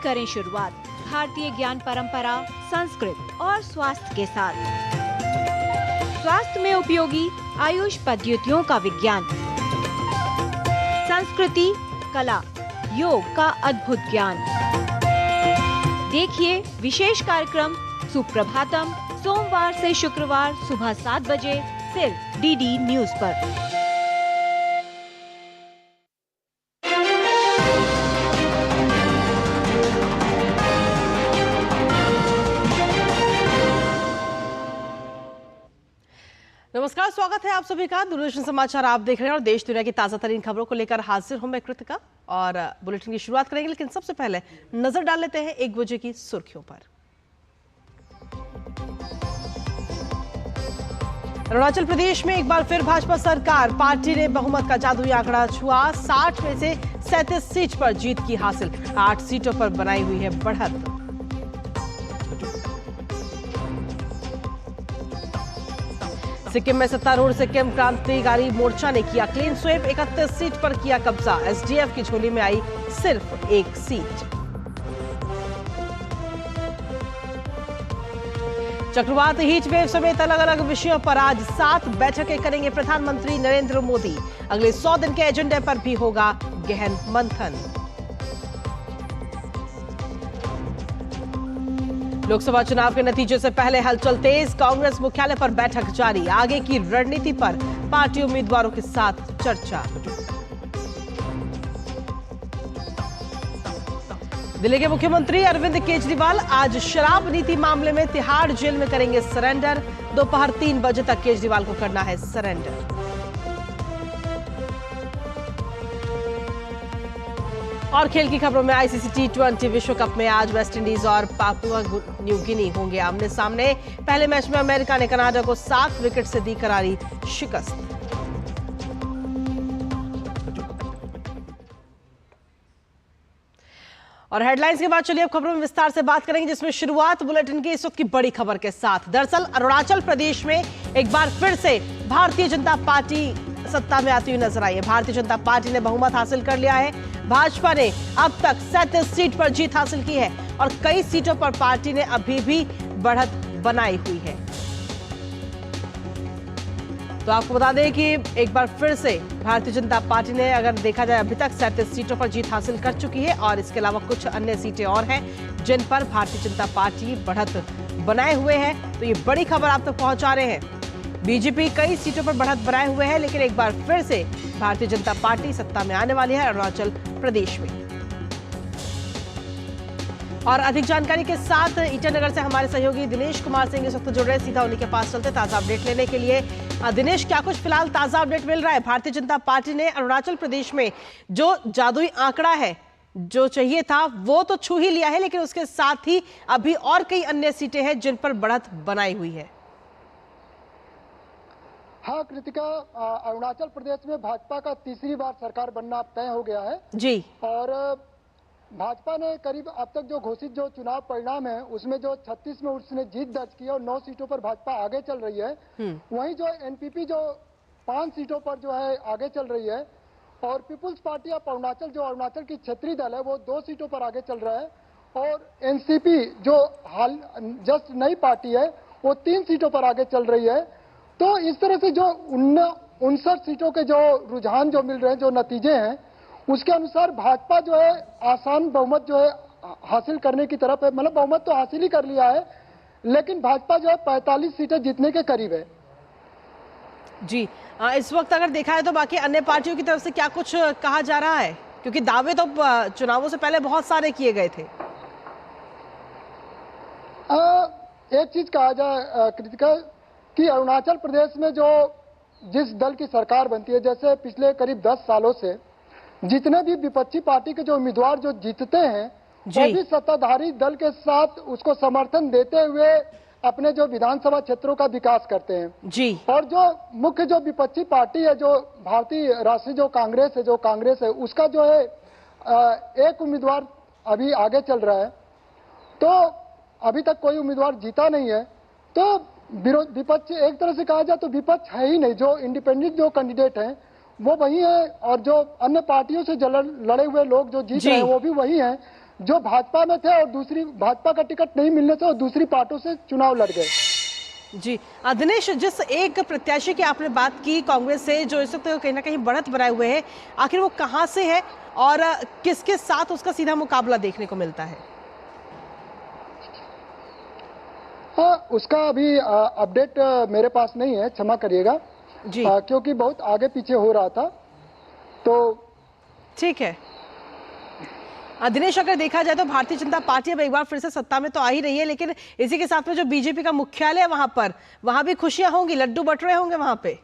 करें शुरुआत भारतीय ज्ञान परंपरा, संस्कृत और स्वास्थ्य के साथ। स्वास्थ्य में उपयोगी आयुष पद्धतियों का विज्ञान, संस्कृति, कला, योग का अद्भुत ज्ञान। देखिए विशेष कार्यक्रम सुप्रभातम सोमवार से शुक्रवार सुबह 7 बजे सिर्फ डीडी न्यूज पर। नमस्कार, स्वागत है आप सभी का। दूरदर्शन समाचार आप देख रहे हैं और देश दुनिया की ताजा तरीन खबरों को लेकर हाजिर हूं मैं कृतिका और बुलेटिन की शुरुआत करेंगे, लेकिन सबसे पहले नजर डाल लेते हैं 1 बजे की सुर्खियों पर। अरुणाचल प्रदेश में एक बार फिर भाजपा सरकार, पार्टी ने बहुमत का जादुई आंकड़ा छुआ। 60 में से 37 सीट पर जीत की हासिल, 8 सीटों पर बनाई हुई है बढ़त। सिक्किम में सत्तारूढ़ सिक्किम क्रांतिकारी मोर्चा ने किया क्लीन स्वीप, 31 सीट पर किया कब्जा। एसडीएफ की झोली में आई सिर्फ 1 सीट। चक्रवात हीट वेव समेत अलग अलग विषयों पर आज 7 बैठकें करेंगे प्रधानमंत्री नरेंद्र मोदी। अगले 100 दिन के एजेंडे पर भी होगा गहन मंथन। लोकसभा चुनाव के नतीजे से पहले हलचल तेज, कांग्रेस मुख्यालय पर बैठक जारी। आगे की रणनीति पर पार्टी उम्मीदवारों के साथ चर्चा। दिल्ली के मुख्यमंत्री अरविंद केजरीवाल आज शराब नीति मामले में तिहाड़ जेल में करेंगे सरेंडर। दोपहर 3 बजे तक केजरीवाल को करना है सरेंडर। और खेल की खबरों में आईसीसी T20 विश्व कप में आज वेस्टइंडीज और पापुआ न्यू गिनी होंगे आमने सामने। पहले मैच में अमेरिका ने कनाडा को 7 विकेट से दी करारी शिकस्त। और हेडलाइंस के बाद चलिए अब खबरों में विस्तार से बात करेंगे, जिसमें शुरुआत बुलेटिन की इस वक्त की बड़ी खबर के साथ। दरअसल अरुणाचल प्रदेश में एक बार फिर से भारतीय जनता पार्टी सत्ता में आती हुई नजर आई है। भारतीय जनता पार्टी ने बहुमत हासिल कर लिया है। भाजपा ने अब तक 37 सीट पर जीत हासिल की है और कई सीटों पर पार्टी ने अभी भी बढ़त बनाई हुई है। तो आपको बता दें कि एक बार फिर से भारतीय जनता पार्टी ने, अगर देखा जाए, अभी तक 37 सीटों पर जीत हासिल कर चुकी है और इसके अलावा कुछ अन्य सीटें और हैं जिन पर भारतीय जनता पार्टी बढ़त बनाए हुए है। तो ये बड़ी खबर आप तक पहुंचा रहे हैं। बीजेपी कई सीटों पर बढ़त बनाए हुए है, लेकिन एक बार फिर से भारतीय जनता पार्टी सत्ता में आने वाली है अरुणाचल प्रदेश में। और अधिक जानकारी के साथ ईटानगर से हमारे सहयोगी दिनेश कुमार सिंह इस वक्त जुड़ रहे हैं। सीधा उन्हीं के पास चलते ताजा अपडेट लेने के लिए। दिनेश, क्या कुछ फिलहाल ताजा अपडेट मिल रहा है? भारतीय जनता पार्टी ने अरुणाचल प्रदेश में जो जादुई आंकड़ा है, जो चाहिए था, वो तो छू ही लिया है, लेकिन उसके साथ ही अभी और कई अन्य सीटें हैं जिन पर बढ़त बनाई हुई है। हाँ कृतिका, अरुणाचल प्रदेश में भाजपा का तीसरी बार सरकार बनना तय हो गया है जी। और भाजपा ने करीब अब तक जो घोषित जो चुनाव परिणाम है उसमें जो 36 में उसने जीत दर्ज की और 9 सीटों पर भाजपा आगे चल रही है। वहीं जो एनपीपी जो 5 सीटों पर जो है आगे चल रही है और पीपुल्स पार्टी ऑफ अरुणाचल जो अरुणाचल की क्षेत्रीय दल है वो 2 सीटों पर आगे चल रहा है और एनसीपी जो हाल जस्ट नई पार्टी है वो 3 सीटों पर आगे चल रही है। तो इस तरह से जो 59 सीटों के जो रुझान जो मिल रहे हैं, जो नतीजे हैं, उसके अनुसार भाजपा जो है आसान बहुमत जो है हासिल करने की तरफ है। मतलब बहुमत तो हासिल ही कर लिया है, लेकिन भाजपा जो है 45 सीटें जीतने के करीब है। जी, इस वक्त अगर देखा है तो बाकी अन्य पार्टियों की तरफ से क्या कुछ कहा जा रहा है, क्योंकि दावे तो चुनावों से पहले बहुत सारे किए गए थे। एक चीज कहा जाए कृतिका कि अरुणाचल प्रदेश में जो जिस दल की सरकार बनती है, जैसे पिछले करीब 10 सालों से जितने भी विपक्षी पार्टी के जो उम्मीदवार जो जीतते हैं वो भी सत्ताधारी दल के साथ उसको समर्थन देते हुए अपने जो विधानसभा क्षेत्रों का विकास करते हैं जी। और जो मुख्य जो विपक्षी पार्टी है, जो भारतीय राष्ट्रीय जो कांग्रेस है उसका जो है एक उम्मीदवार अभी आगे चल रहा है। तो अभी तक कोई उम्मीदवार जीता नहीं है। तो विपक्ष एक तरह से कहा जाए तो विपक्ष है ही नहीं। जो इंडिपेंडेंट जो कैंडिडेट हैं वो वही है और जो अन्य पार्टियों से लड़े हुए लोग जो जीत रहे हैं वो भी वही हैं। जो भाजपा में थे और दूसरी भाजपा का टिकट नहीं मिलने से वो दूसरी पार्टियों से चुनाव लड़ गए। जी दिनेश, जिस एक प्रत्याशी की आपने बात की कांग्रेस से जो इस वक्त कहीं ना कहीं बढ़त बनाए हुए है, आखिर वो कहां से है और किसके साथ उसका सीधा मुकाबला देखने को मिलता है? हाँ, उसका अभी अपडेट मेरे पास नहीं है, क्षमा करिएगा जी। क्योंकि बहुत आगे पीछे हो रहा था। तो ठीक है दिनेश, अगर देखा जाए तो भारतीय जनता पार्टी अब एक बार फिर से सत्ता में तो आ ही रही है, लेकिन इसी के साथ में जो बीजेपी का मुख्यालय है वहां भी खुशियां होंगी, लड्डू बट रहे होंगे वहां पे।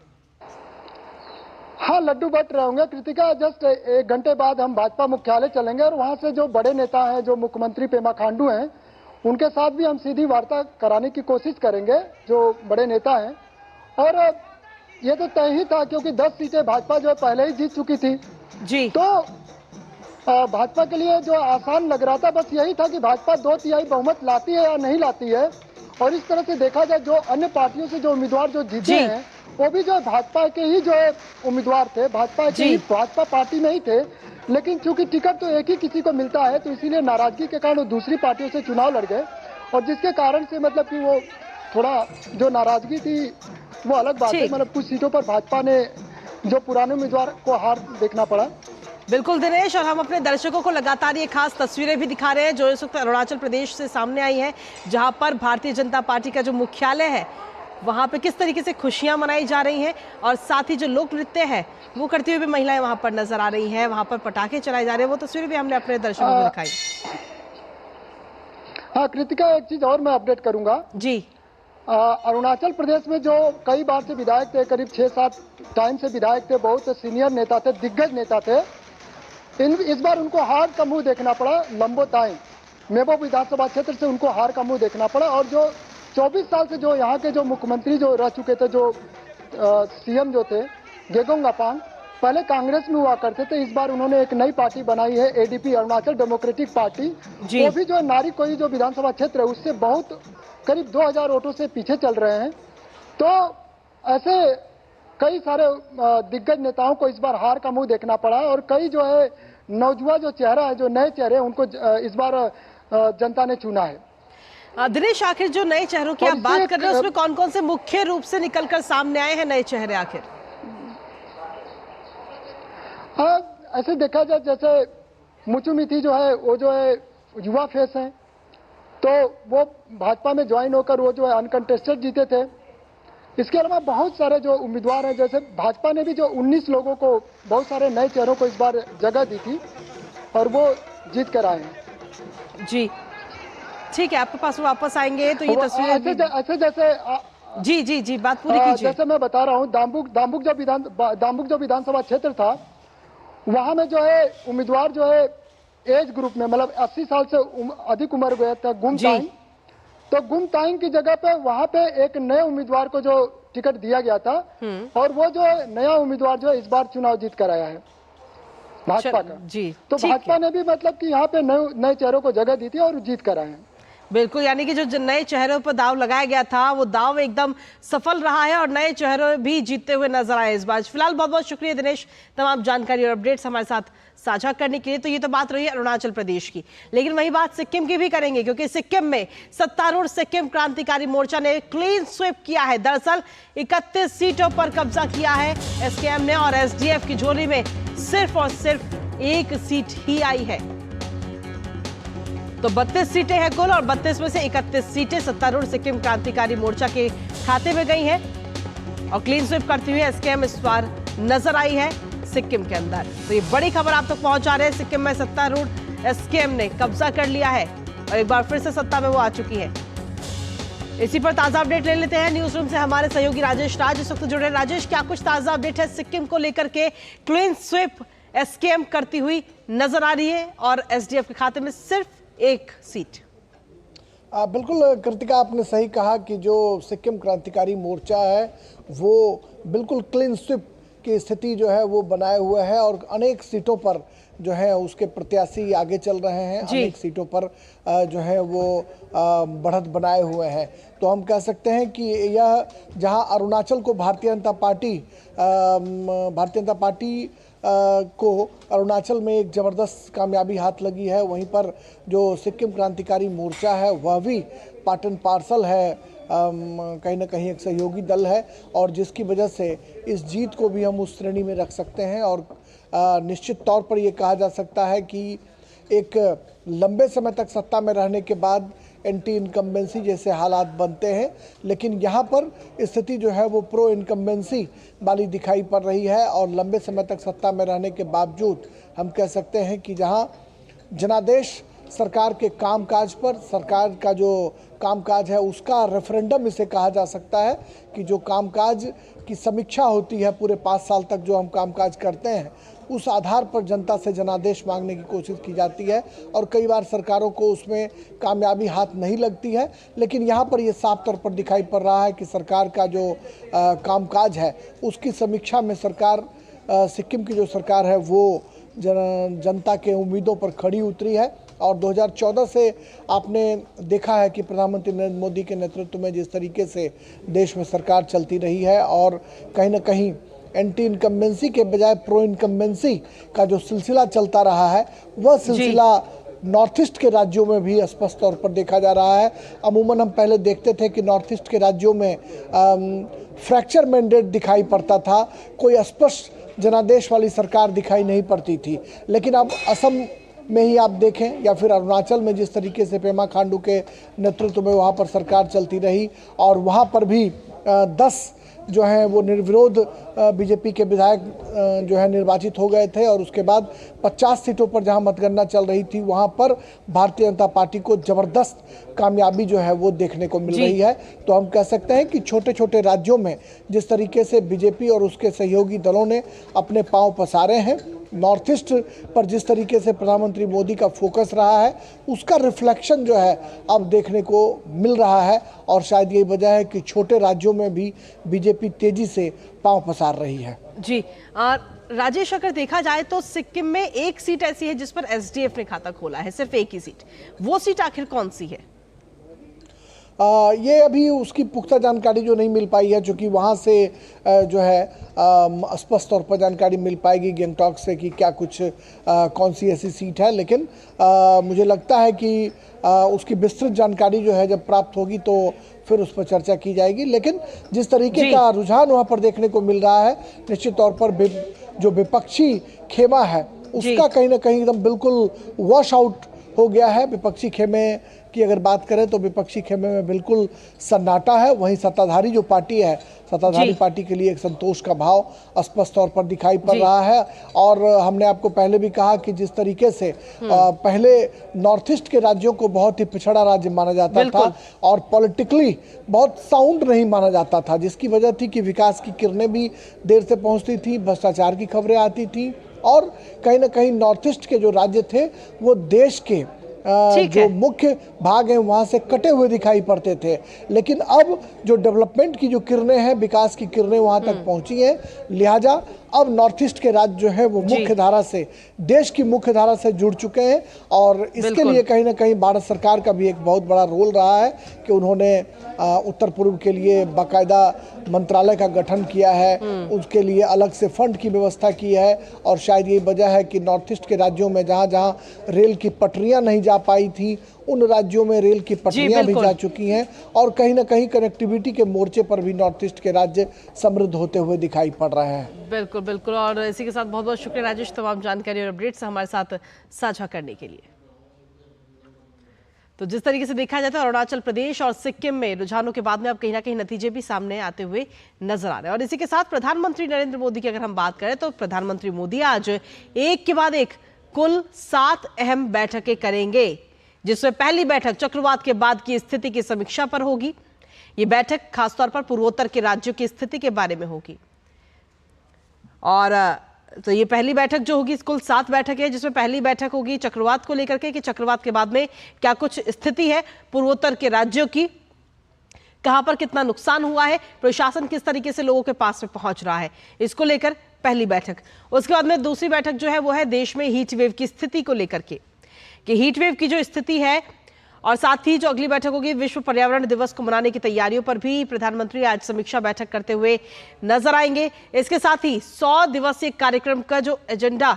हाँ, लड्डू बट रहे होंगे कृतिका। जस्ट 1 घंटे बाद हम भाजपा मुख्यालय चलेंगे और वहां से जो बड़े नेता हैं, जो मुख्यमंत्री पेमा खांडू हैं, उनके साथ भी हम सीधी वार्ता कराने की कोशिश करेंगे, जो बड़े नेता हैं। और ये तो तय ही था क्योंकि 10 सीटें भाजपा जो पहले ही जीत चुकी थी जी। तो भाजपा के लिए जो आसान लग रहा था बस यही था कि भाजपा 2/3 बहुमत लाती है या नहीं लाती है। और इस तरह से देखा जाए जो अन्य पार्टियों से जो उम्मीदवार जो जीते हैं वो भी जो भाजपा के ही जो उम्मीदवार थे, भाजपा पार्टी में ही थे, लेकिन चूंकि टिकट तो एक ही किसी को मिलता है तो इसीलिए नाराजगी के कारण वो दूसरी पार्टियों से चुनाव लड़ गए। और जिसके कारण से मतलब कि वो थोड़ा जो नाराजगी थी वो अलग बात है, मतलब कुछ सीटों पर भाजपा ने जो पुराने उम्मीदवार को हार देखना पड़ा। बिल्कुल दिनेश, और हम अपने दर्शकों को लगातार ये खास तस्वीरें भी दिखा रहे हैं जो इस वक्त अरुणाचल प्रदेश से सामने आई हैं, जहां पर भारतीय जनता पार्टी का जो मुख्यालय है वहां पे किस तरीके से खुशियां मनाई जा रही हैं और साथ ही जो लोक नृत्य है वो करती हुई भी महिलाएं वहां पर नजर आ रही हैं, वहां पर पटाखे चलाए जा रहे हैं। वो तस्वीरें भी हमने अपने दर्शकों को दिखाई। हाँ कृतिका, एक चीज और मैं अपडेट करूंगा जी। अरुणाचल प्रदेश में जो कई बार से विधायक थे, करीब 6-7 टाइम से विधायक थे, बहुत सीनियर नेता थे, दिग्गज नेता थे, इस बार उनको हार का मुंह देखना पड़ा। लंबो ताई मेबो विधानसभा क्षेत्र से उनको हार का मुंह देखना पड़ा। और जो 24 साल से जो यहाँ के जो मुख्यमंत्री जो रह चुके थे, जो सीएम जो थे गेगोंग अपांग, पहले कांग्रेस में हुआ करते थे, इस बार उन्होंने एक नई पार्टी बनाई है एडीपी, अरुणाचल डेमोक्रेटिक पार्टी। वो भी जो नारी कोई जो विधानसभा क्षेत्र है उससे बहुत करीब 2000 वोटों से पीछे चल रहे हैं। तो ऐसे कई सारे दिग्गज नेताओं को इस बार हार का मुंह देखना पड़ा और कई जो है नौजवान जो चेहरा है, जो नए चेहरे उनको इस बार जनता ने चुना है। दिनेश, आखिर जो नए चेहरों की आप बात कर रहे हैं उसमें कौन कौन से मुख्य रूप से निकलकर सामने आए हैं नए चेहरे? आखिर ऐसे देखा जाए जैसे मुचुमिथी जो है वो जो है युवा फेस है, तो वो भाजपा में ज्वाइन होकर वो जो है अनकंटेस्टेड जीते थे। इसके अलावा बहुत सारे जो उम्मीदवार हैं, जैसे भाजपा ने भी जो 19 लोगों को, बहुत सारे नए चेहरों को इस बार जगह दी थी और वो जीत कर आए हैं। जी ठीक है, आपके पास वापस आएंगे तो ये तस्वीरें ऐसे जैसे जी जी जी बात पूरी कीजिए। जैसे मैं बता रहा हूँ, दाम्बुक जो विधानसभा क्षेत्र था वहां में जो है उम्मीदवार जो है एज ग्रुप में मतलब 80 साल से अधिक उम्र गए थे, गुमतांग, तो गुमतांग की जगह पे वहां पे एक नए उम्मीदवार को जो टिकट दिया गया था और वो जो नया उम्मीदवार जो है इस बार चुनाव जीत कर आया है भाजपा का। जी तो भाजपा ने भी मतलब कि यहाँ पे नए चेहरों को जगह दी थी और जीत कर आए हैं। बिल्कुल, यानी कि जो नए चेहरों पर दाव लगाया गया था वो दाव एकदम सफल रहा है और नए चेहरे भी जीतते हुए नजर आए इस बार। फिलहाल बहुत बहुत शुक्रिया दिनेश, तमाम जानकारी और अपडेट्स हमारे साथ साझा करने के लिए। तो ये तो बात रही है अरुणाचल प्रदेश की, लेकिन वही बात सिक्किम की भी करेंगे, क्योंकि सिक्किम में सत्तारूढ़ सिक्किम क्रांतिकारी मोर्चा ने क्लीन स्वीप किया है। दरअसल 31 सीटों पर कब्जा किया है एसकेएम ने और एसडीएफ की झोली में सिर्फ और सिर्फ एक सीट ही आई है। तो 32 सीटें हैं कुल और 32 में से 31 सीटें सत्तारूढ़ सिक्किम क्रांतिकारी मोर्चा के खाते में गई हैं और क्लीन स्वीप करती हुई एसकेएम इस बार नजर आई है सिक्किम के अंदर। तो ये बड़ी खबर आप तक पहुंचा रहे हैं, सिक्किम में सत्तारूढ़ एसकेएम ने कब्जा कर लिया है और एक बार फिर से सत्ता में वो आ चुकी है। इसी पर ताजा अपडेट ले लेते हैं न्यूज रूम से हमारे सहयोगी राजेश राज इस वक्त जुड़े। राजेश, क्या कुछ ताजा अपडेट है सिक्किम को लेकर के? क्लीन स्वीप एसकेएम करती हुई नजर आ रही है और एसडीएफ के खाते में सिर्फ एक सीट। बिल्कुल कृतिका, आपने सही कहा कि जो सिक्किम क्रांतिकारी मोर्चा है वो बिल्कुल क्लीन स्वीप की स्थिति जो है वो बनाए हुए है और अनेक सीटों पर जो है उसके प्रत्याशी आगे चल रहे हैं, अनेक सीटों पर जो है वो बढ़त बनाए हुए हैं। तो हम कह सकते हैं कि यह जहां अरुणाचल को भारतीय जनता पार्टी को अरुणाचल में एक ज़बरदस्त कामयाबी हाथ लगी है। वहीं पर जो सिक्किम क्रांतिकारी मोर्चा है वह भी पाटन पार्सल है, कहीं ना कहीं एक सहयोगी दल है, और जिसकी वजह से इस जीत को भी हम उस श्रेणी में रख सकते हैं। और निश्चित तौर पर ये कहा जा सकता है कि एक लंबे समय तक सत्ता में रहने के बाद एंटी इनकम्बेंसी जैसे हालात बनते हैं, लेकिन यहाँ पर स्थिति जो है वो प्रो इनकम्बेंसी वाली दिखाई पड़ रही है। और लंबे समय तक सत्ता में रहने के बावजूद हम कह सकते हैं कि जहाँ जनादेश सरकार के कामकाज पर, सरकार का जो कामकाज है उसका रेफरेंडम इसे कहा जा सकता है, कि जो कामकाज की समीक्षा होती है पूरे 5 साल तक जो हम कामकाज करते हैं, उस आधार पर जनता से जनादेश मांगने की कोशिश की जाती है। और कई बार सरकारों को उसमें कामयाबी हाथ नहीं लगती है, लेकिन यहाँ पर ये साफ तौर पर दिखाई पड़ रहा है कि सरकार का जो कामकाज है उसकी समीक्षा में सरकार, सिक्किम की जो सरकार है वो जनता के उम्मीदों पर खड़ी उतरी है। और 2014 से आपने देखा है कि प्रधानमंत्री नरेंद्र मोदी के नेतृत्व में जिस तरीके से देश में सरकार चलती रही है, और कहीं ना कहीं एंटी इनकम्बेंसी के बजाय प्रो इनकम्बेंसी का जो सिलसिला चलता रहा है वह सिलसिला नॉर्थ ईस्ट के राज्यों में भी स्पष्ट तौर पर देखा जा रहा है। अमूमन हम पहले देखते थे कि नॉर्थ ईस्ट के राज्यों में फ्रैक्चर मैंडेट दिखाई पड़ता था, कोई स्पष्ट जनादेश वाली सरकार दिखाई नहीं पड़ती थी। लेकिन अब असम में ही आप देखें या फिर अरुणाचल में जिस तरीके से पेमा खांडू के नेतृत्व में वहाँ पर सरकार चलती रही, और वहाँ पर भी 10 जो हैं वो निर्विरोध बीजेपी के विधायक जो है निर्वाचित हो गए थे, और उसके बाद 50 सीटों पर जहां मतगणना चल रही थी वहां पर भारतीय जनता पार्टी को जबरदस्त कामयाबी जो है वो देखने को मिल रही है। तो हम कह सकते हैं कि छोटे छोटे राज्यों में जिस तरीके से बीजेपी और उसके सहयोगी दलों ने अपने पांव पसारे हैं, नॉर्थ ईस्ट पर जिस तरीके से प्रधानमंत्री मोदी का फोकस रहा है, उसका रिफ्लेक्शन जो है अब देखने को मिल रहा है। और शायद यही वजह है कि छोटे राज्यों में भी बीजेपी तेजी से पांव पसार रही है। जी राजेश, अगर देखा जाए तो सिक्किम में एक सीट ऐसी है जिस पर एसडीएफ ने खाता खोला है, सिर्फ एक ही सीट। वो सीट आखिर कौन सी है? ये अभी उसकी पुख्ता जानकारी जो नहीं मिल पाई है, क्योंकि वहाँ से जो है स्पष्ट तौर पर जानकारी मिल पाएगी गैंगटॉक से कि क्या कुछ कौन सी ऐसी सीट है। लेकिन मुझे लगता है कि उसकी विस्तृत जानकारी जो है जब प्राप्त होगी तो फिर उस पर चर्चा की जाएगी। लेकिन जिस तरीके का रुझान वहाँ पर देखने को मिल रहा है, निश्चित तौर पर जो विपक्षी खेमा है उसका कहीं ना कहीं एकदम बिल्कुल वॉश आउट हो गया है। विपक्षी खेमे की अगर बात करें तो विपक्षी खेमे में बिल्कुल सन्नाटा है। वहीं सत्ताधारी जो पार्टी है, सत्ताधारी पार्टी के लिए एक संतोष का भाव स्पष्ट तौर पर दिखाई पड़ रहा है। और हमने आपको पहले भी कहा कि जिस तरीके से पहले नॉर्थ ईस्ट के राज्यों को बहुत ही पिछड़ा राज्य माना जाता था और पॉलिटिकली बहुत साउंड नहीं माना जाता था, जिसकी वजह थी कि विकास की किरणें भी देर से पहुंचती थी, भ्रष्टाचार की खबरें आती थी, और कहीं ना कहीं नॉर्थ ईस्ट के जो राज्य थे वो देश के जो मुख्य भाग हैं वहाँ से कटे हुए दिखाई पड़ते थे। लेकिन अब जो डेवलपमेंट की जो किरणें हैं, विकास की किरणें वहाँ तक पहुँची हैं, लिहाजा अब नॉर्थ ईस्ट के राज्य जो है वो मुख्य धारा से, देश की मुख्य धारा से जुड़ चुके हैं। और इसके लिए कहीं ना कहीं भारत सरकार का भी एक बहुत बड़ा रोल रहा है कि उन्होंने उत्तर पूर्व के लिए बाकायदा मंत्रालय का गठन किया है, उसके लिए अलग से फंड की व्यवस्था की है। और शायद यही वजह है कि नॉर्थ ईस्ट के राज्यों में जहाँ जहाँ रेल की पटरियाँ नहीं जा पाई थी, उन राज्यों में रेल की पटरियां भी जा चुकी हैं, और कहीं ना कहीं कनेक्टिविटी के मोर्चे पर भी नॉर्थ ईस्ट के राज्य समृद्ध होते हुए दिखाई पड़ रहे हैं। बिल्कुल बिल्कुल। और इसी के साथ बहुत बहुत शुक्रिया राजेश, तमाम जानकारी और अपडेट्स हमारे साथ साझा करने के लिए। तो जिस तरीके से देखा जाता है अरुणाचल प्रदेश और सिक्किम में रुझानों के बाद में अब कहीं ना कहीं नतीजे भी सामने आते हुए नजर आ रहे हैं। और इसी के साथ प्रधानमंत्री नरेंद्र मोदी की अगर हम बात करें तो प्रधानमंत्री मोदी आज एक के बाद एक कुल 7 अहम बैठकें करेंगे, जिसमें पहली बैठक चक्रवात के बाद की स्थिति की समीक्षा पर होगी। ये बैठक खासतौर पर पूर्वोत्तर के राज्यों की स्थिति के बारे में होगी। और तो ये पहली बैठक जो होगी, कुल 7 बैठक है, जिसमें पहली बैठक होगी चक्रवात को लेकर के कि चक्रवात के बाद में क्या कुछ स्थिति है पूर्वोत्तर के राज्यों की, कहां पर कितना नुकसान हुआ है, प्रशासन किस तरीके से लोगों के पास में पहुंच रहा है, इसको लेकर पहली बैठक। उसके बाद में दूसरी बैठक जो है वो है देश में हीट वेव की स्थिति को लेकर के, कि हीट वेव की जो स्थिति है और साथ ही जो अगली बैठक होगी विश्व पर्यावरण दिवस को मनाने की तैयारियों पर भी प्रधानमंत्री आज समीक्षा बैठक करते हुए नजर आएंगे। इसके साथ ही 100 दिवसीय कार्यक्रम का जो एजेंडा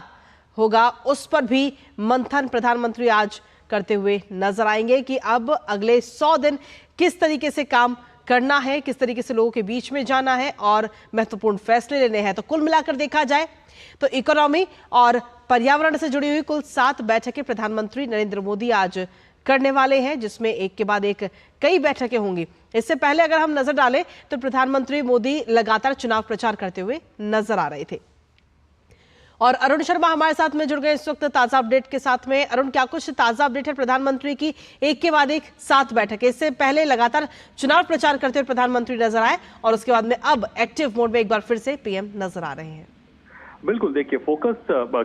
होगा उस पर भी मंथन प्रधानमंत्री आज करते हुए नजर आएंगे कि अब अगले 100 दिन किस तरीके से काम करना है, किस तरीके से लोगों के बीच में जाना है और महत्वपूर्ण फैसले लेने हैं। तो कुल मिलाकर देखा जाए तो इकोनॉमी और पर्यावरण से जुड़ी हुई कुल 7 बैठकें प्रधानमंत्री नरेंद्र मोदी आज करने वाले हैं, जिसमें एक के बाद एक कई बैठकें होंगी। इससे पहले अगर हम नजर डालें तो प्रधानमंत्री मोदी लगातार चुनाव प्रचार करते हुए नजर आ रहे थे। और अरुण शर्मा हमारे साथ में जुड़ गए इस वक्त ताजा अपडेट के साथ में। अरुण, क्या कुछ ताजा अपडेट है प्रधानमंत्री की एक के बाद एक 7 बैठक? इससे पहले लगातार चुनाव प्रचार करते हुए प्रधानमंत्री नजर आए और उसके बाद में अब एक्टिव मोड में एक बार फिर से पीएम नजर आ रहे हैं। बिल्कुल, देखिए फोकस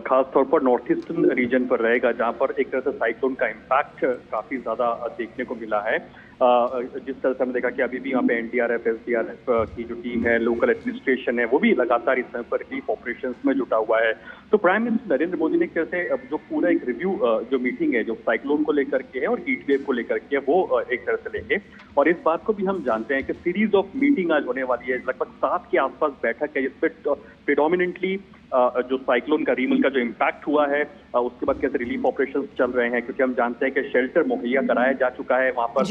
खास तौर पर नॉर्थ ईस्टर्न रीजन पर रहेगा, जहां पर एक तरह से साइक्लोन का इम्पैक्ट काफी ज्यादा देखने को मिला है। जिस तरह से हमने देखा कि अभी भी यहाँ पे एनडीआरएफ, एसडीआरएफ की जो टीम है, लोकल एडमिनिस्ट्रेशन है, वो भी लगातार इस समय पर रिलीफ ऑपरेशंस में जुटा हुआ है। तो प्राइम मिनिस्टर नरेंद्र मोदी ने कैसे जो पूरा एक रिव्यू जो मीटिंग है जो साइक्लोन को लेकर के है और हीट वेव को लेकर के है वो एक तरह से लेंगे। और इस बात को भी हम जानते हैं कि सीरीज ऑफ मीटिंग आज होने वाली है, लगभग 7 के आसपास बैठक है, जिसपे प्रिडोमिनेंटली जो साइक्लोन का रीमल का जो इम्पैक्ट हुआ है उसके बाद कैसे रिलीफ ऑपरेशंस चल रहे हैं, क्योंकि हम जानते हैं कि शेल्टर मुहैया कराया जा चुका है वहां पर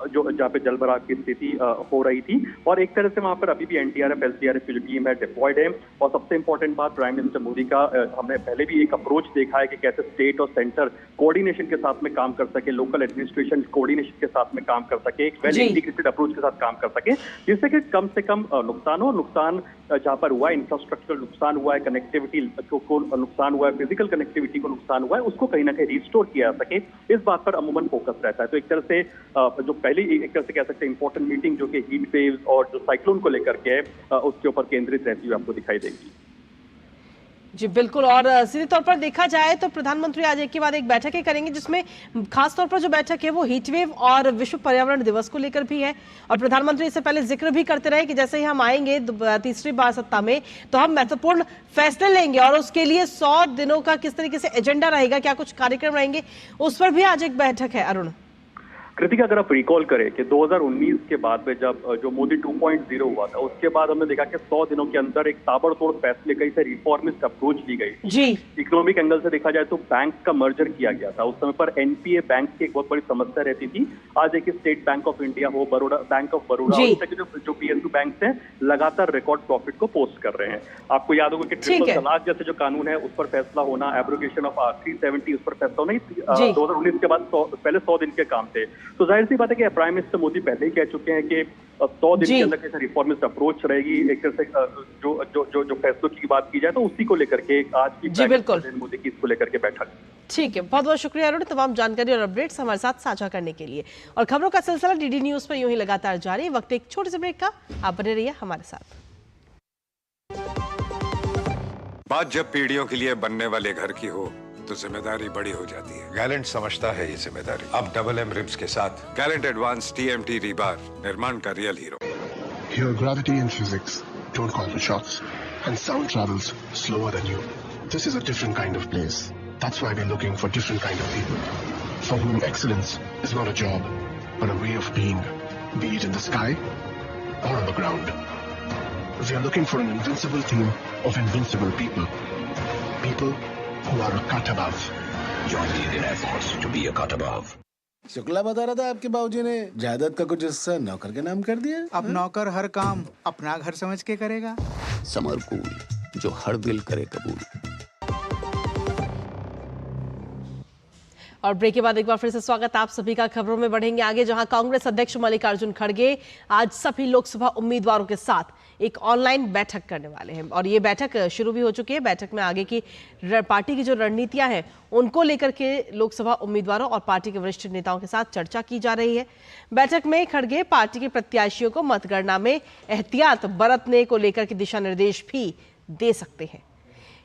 जो जहाँ पे जलभराव की स्थिति हो रही थी। और एक तरह से वहां पर अभी भी एनडीआरएफ, एसडीआरएफ की जो टीम है डिप्लॉयड है। और सबसे इंपॉर्टेंट बात प्राइम मिनिस्टर मोदी का हमने पहले भी एक अप्रोच देखा है कि कैसे स्टेट और सेंटर कोऑर्डिनेशन के साथ में काम कर सके, लोकल एडमिनिस्ट्रेशन कोऑर्डिनेशन के साथ में काम कर सके, एक वेल इंटीग्रेटेड अप्रोच के साथ काम कर सके, जिससे कि कम से कम नुकसान हो। नुकसान जहाँ पर हुआ है, इंफ्रास्ट्रक्चरल नुकसान हुआ है, कनेक्टिविटी को नुकसान हुआ है, फिजिकल कनेक्टिविटी को नुकसान हुआ है, उसको कहीं ना कहीं रिस्टोर किया जा सके, इस बात पर अमूमन फोकस रहता है। तो एक तरह से जो पहली एक तरह से कह सकते हैं इंपॉर्टेंट मीटिंग जो कि हीट वेव्स और जो साइक्लोन को लेकर के है उसके ऊपर केंद्रित रहती हुई आपको दिखाई देगी। जी बिल्कुल। और सीधे तौर पर देखा जाए तो प्रधानमंत्री आज एक के बाद एक बैठकें करेंगे, जिसमें खास तौर पर जो बैठक है वो हीट वेव और विश्व पर्यावरण दिवस को लेकर भी है। और प्रधानमंत्री इससे पहले जिक्र भी करते रहे कि जैसे ही हम आएंगे तीसरी बार सत्ता में तो हम महत्वपूर्ण फैसले लेंगे और उसके लिए 100 दिनों का किस तरीके से एजेंडा रहेगा, क्या कुछ कार्यक्रम रहेंगे, उस पर भी आज एक बैठक है। अरुण, कृतिका, अगर आप रिकॉल करें कि 2019 के बाद में जब जो मोदी 2.0 हुआ था उसके बाद हमने देखा कि 100 दिनों के अंदर एक ताबड़तोड़ फैसले, कई से रिफॉर्मिस्ट अप्रोच ली गई जी। इकोनॉमिक एंगल से देखा जाए तो बैंक का मर्जर किया गया था। उस समय पर एनपीए बैंक की एक बहुत बड़ी समस्या रहती थी। आज देखिए स्टेट बैंक ऑफ इंडिया हो, बड़ौदा बैंक ऑफ बड़ौदा, जो PSU बैंक है लगातार रिकॉर्ड प्रॉफिट को पोस्ट कर रहे हैं। आपको याद होगा कि ट्रिपल तलाक जैसे जो कानून है उस पर फैसला होना, एब्रोगेशन ऑफ 370 उस पर फैसला होना, 2019 के बाद पहले 100 दिन के काम थे। तो जाहिर सी बात है कि प्राइम मिनिस्टर मोदी पहले ही कह चुके हैं कि 100 दिन के अंदर कैसे रिफॉर्मिस्ट अप्रोच रहेगी। एक तरह से जो फैसलों की बात की जाए तो उसी को लेकर के आज की नरेंद्र मोदी की इसको लेकर के बैठक। ठीक है, बहुत बहुत शुक्रिया अरुण, तमाम जानकारी और अपडेट्स हमारे साथ साझा करने के लिए। और खबरों का सिलसिला डीडी न्यूज पर यूं ही लगातार जारी। वक्त एक छोटे से ब्रेक का, आप बने रहिए हमारे साथ। बात जब पीढ़ियों के लिए बनने वाले घर की हो तो जिम्मेदारी बड़ी हो जाती है। गैलेंट समझता है ये जिम्मेदारी। अब डबल एम रिब्स के साथ गैलेंट एडवांस TMT रीबार, निर्माण का real hero. Here gravity and physics don't call the shots and sound travels slower than you. This is a different kind of place. That's why we're looking for different kind of people for whom excellence is not a job but a way of being, be it in the sky or on the ground. We are looking for an invincible team of invincible people. People who are a cut above. Join the Indian Air Force to be a cut above. Shukla बता रहा था आपके बाबूजी ने जायदाद का कुछ हिस्सा नौकर के नाम कर दिया। अब नौकर हर काम अपना घर समझ के करेगा। समर कूल, जो हर दिल करे कबूल। और ब्रेक के बाद एक बार फिर से स्वागत आप सभी का। खबरों में बढ़ेंगे आगे, जहां कांग्रेस अध्यक्ष मल्लिकार्जुन खड़गे आज सभी लोकसभा उम्मीदवारों के साथ एक ऑनलाइन बैठक करने वाले हैं और ये बैठक शुरू भी हो चुकी है। बैठक में आगे की पार्टी की जो रणनीतियां हैं उनको लेकर के लोकसभा उम्मीदवारों और पार्टी के वरिष्ठ नेताओं के साथ चर्चा की जा रही है। बैठक में खड़गे पार्टी के प्रत्याशियों को मतगणना में एहतियात बरतने को लेकर के दिशा निर्देश भी दे सकते हैं।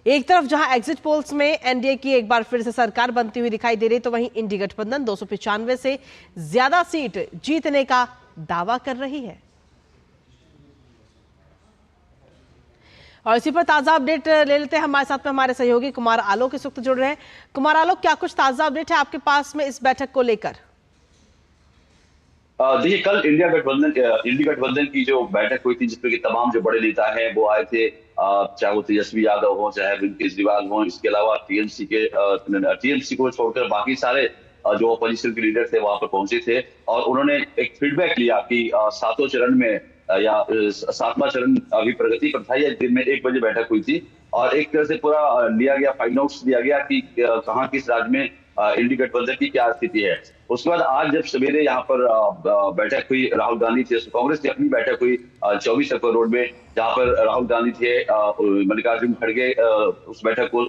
एक तरफ जहां एग्जिट पोल्स में एनडीए की एक बार फिर से सरकार बनती हुई दिखाई दे रही, तो वहीं इंडी गठबंधन 295 से ज्यादा सीट जीतने का दावा कर रही है। और इसी पर ताजा अपडेट ले लेते हैं। हमारे साथ में हमारे सहयोगी कुमार आलोक इस वक्त जुड़ रहे हैं। कुमार आलोक, क्या कुछ ताजा अपडेट है आपके पास में इस बैठक को लेकर? देखिए, कल इंडिया गठबंधन की जो बैठक हुई थी, जिसमें कि तमाम जो बड़े नेता हैं वो आए थे, चाहे वो तेजस्वी यादव हो, चाहे अरविंद केजरीवाल हो, इसके अलावा टीएमसी को छोड़कर बाकी सारे जो अपोजिशन के लीडर थे वहां पर पहुंचे थे। और उन्होंने एक फीडबैक लिया कि सातों चरण में या सातवां चरण अभी प्रगति पर था, या दिन में 1 बजे बैठक हुई थी और एक तरह से पूरा लिया गया, फाइंड आउट दिया गया कि कहाँ किस राज्य में इंडी गठबंधन की क्या स्थिति है। उसके बाद आज जब सवेरे यहाँ पर बैठक हुई, राहुल गांधी थे, कांग्रेस की अपनी बैठक हुई 24 अक्टूबर रोड में, जहाँ पर राहुल गांधी थे, मल्लिकार्जुन खड़गे उस बैठक को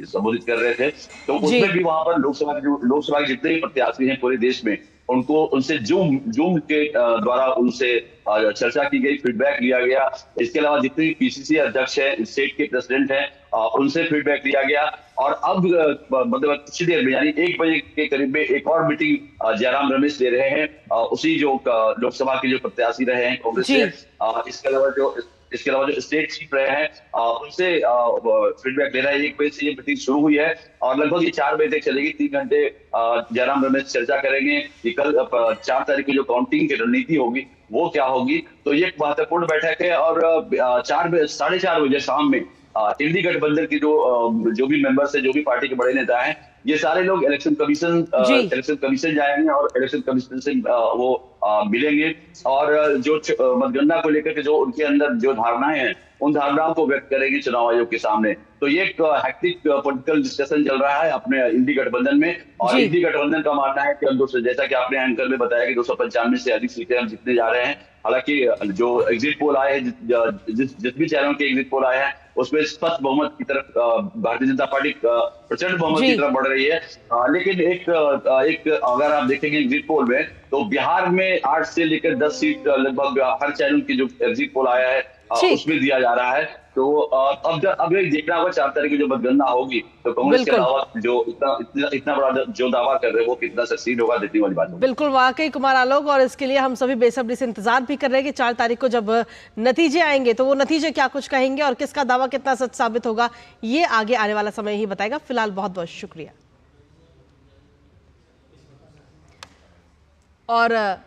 संबोधित कर रहे थे। तो उसमें भी वहां पर लोकसभा के जितने भी प्रत्याशी हैं पूरे देश में, उनसे जूम के द्वारा उनसे चर्चा की गई, फीडबैक लिया गया। इसके अलावा जितने भी पीसीसी अध्यक्ष हैं, स्टेट के प्रेसिडेंट हैं, उनसे फीडबैक लिया गया। और अब मतलब कुछ देर में, यानी 1 बजे के करीब में एक और मीटिंग जयराम रमेश दे रहे हैं, उसी जो लोकसभा के जो प्रत्याशी रहे हैं कांग्रेस से। इसके अलावा जो स्टेट चीफ रहे हैं, उनसे फीडबैक ले रहा है। 1 बजे से ये मीटिंग शुरू हुई है और लगभग ये 4 बजे तक चलेगी। 3 घंटे जयराम रमेश चर्चा करेंगे कि कल 4 तारीख की जो काउंटिंग की रणनीति होगी वो क्या होगी। तो ये एक महत्वपूर्ण बैठक है। और 4:30 बजे शाम में इंडी गठबंधन के जो भी मेंबर्स है, जो भी पार्टी के बड़े नेता हैं, ये सारे लोग इलेक्शन कमीशन जाएंगे और इलेक्शन कमीशन से वो मिलेंगे और जो मतगणना को लेकर के जो उनके अंदर जो धारणाएं हैं, उन धारणाओं को व्यक्त करेंगे चुनाव आयोग के सामने। तो ये एक हेक्टिक पॉलिटिकल डिस्कशन चल रहा है अपने इंडी गठबंधन में। और इंडी गठबंधन का मानना है कि हम जैसा कि आपने एंकर में बताया कि 295 से अधिक सीटें हम जीतने जा रहे हैं। हालांकि जो एग्जिट पोल आए हैं, जिस भी चैनल के एग्जिट पोल आए हैं, उसमें स्पष्ट बहुमत की तरफ भारतीय जनता पार्टी प्रचंड बहुमत की तरफ बढ़ रही है। लेकिन एक अगर आप देखेंगे एग्जिट पोल में, तो बिहार में 8 से लेकर 10 सीट लगभग हर चैनल की जो एग्जिट पोल आया है उसमें दिया जा रहा है। तो अब एक देखना होगा 4 तारीख की जो मतगणना होगी, तो कांग्रेस के अलावा जो इतना बड़ा जो दावा कर रहे हैं वो कितना सक्सीड होगा, देखने वाली बात होगी। बिल्कुल, वाकई कुमार आलोक, और इसके लिए हम सभी बेसब्री से इंतजार भी कर रहे हैं कि 4 तारीख को जब नतीजे आएंगे तो वो नतीजे क्या कुछ कहेंगे और किसका दावा कितना सच साबित होगा, ये आगे आने वाला समय ही बताएगा। फिलहाल बहुत बहुत शुक्रिया। और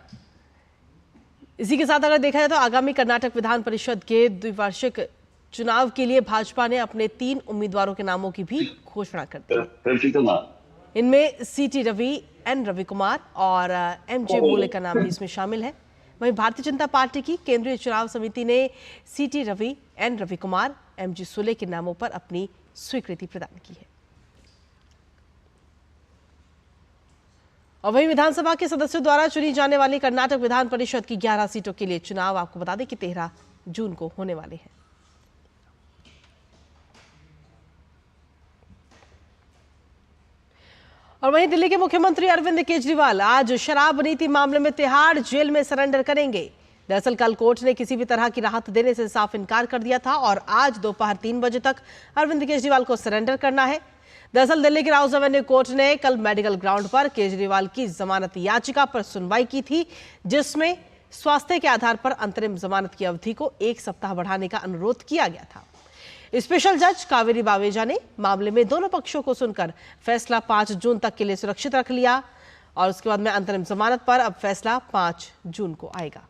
इसी के साथ अगर देखा जाए तो आगामी कर्नाटक विधान परिषद के द्विवार्षिक चुनाव के लिए भाजपा ने अपने 3 उम्मीदवारों के नामों की भी घोषणा कर दी। इनमें सीटी रवि, एन रवि कुमार और एमजे बोले का नाम भी इसमें शामिल है। वहीं भारतीय जनता पार्टी की केंद्रीय चुनाव समिति ने सीटी रवि, एन रवि कुमार, एमजे सुले के नामों पर अपनी स्वीकृति प्रदान की है। और वहीं विधानसभा के सदस्यों द्वारा चुनी जाने वाली कर्नाटक विधान परिषद की 11 सीटों के लिए चुनाव आपको बता दें कि 13 जून को होने वाले हैं। और वहीं दिल्ली के मुख्यमंत्री अरविंद केजरीवाल आज शराब नीति मामले में तिहाड़ जेल में सरेंडर करेंगे। दरअसल कल कोर्ट ने किसी भी तरह की राहत देने से साफ इनकार कर दिया था और आज दोपहर 3 बजे तक अरविंद केजरीवाल को सरेंडर करना है। दरअसल दिल्ली के राउज एवेन्यू कोर्ट ने कल मेडिकल ग्राउंड पर केजरीवाल की जमानत याचिका पर सुनवाई की थी, जिसमें स्वास्थ्य के आधार पर अंतरिम जमानत की अवधि को 1 सप्ताह बढ़ाने का अनुरोध किया गया था। स्पेशल जज कावेरी बावेजा ने मामले में दोनों पक्षों को सुनकर फैसला 5 जून तक के लिए सुरक्षित रख लिया और उसके बाद में अंतरिम जमानत पर अब फैसला 5 जून को आएगा।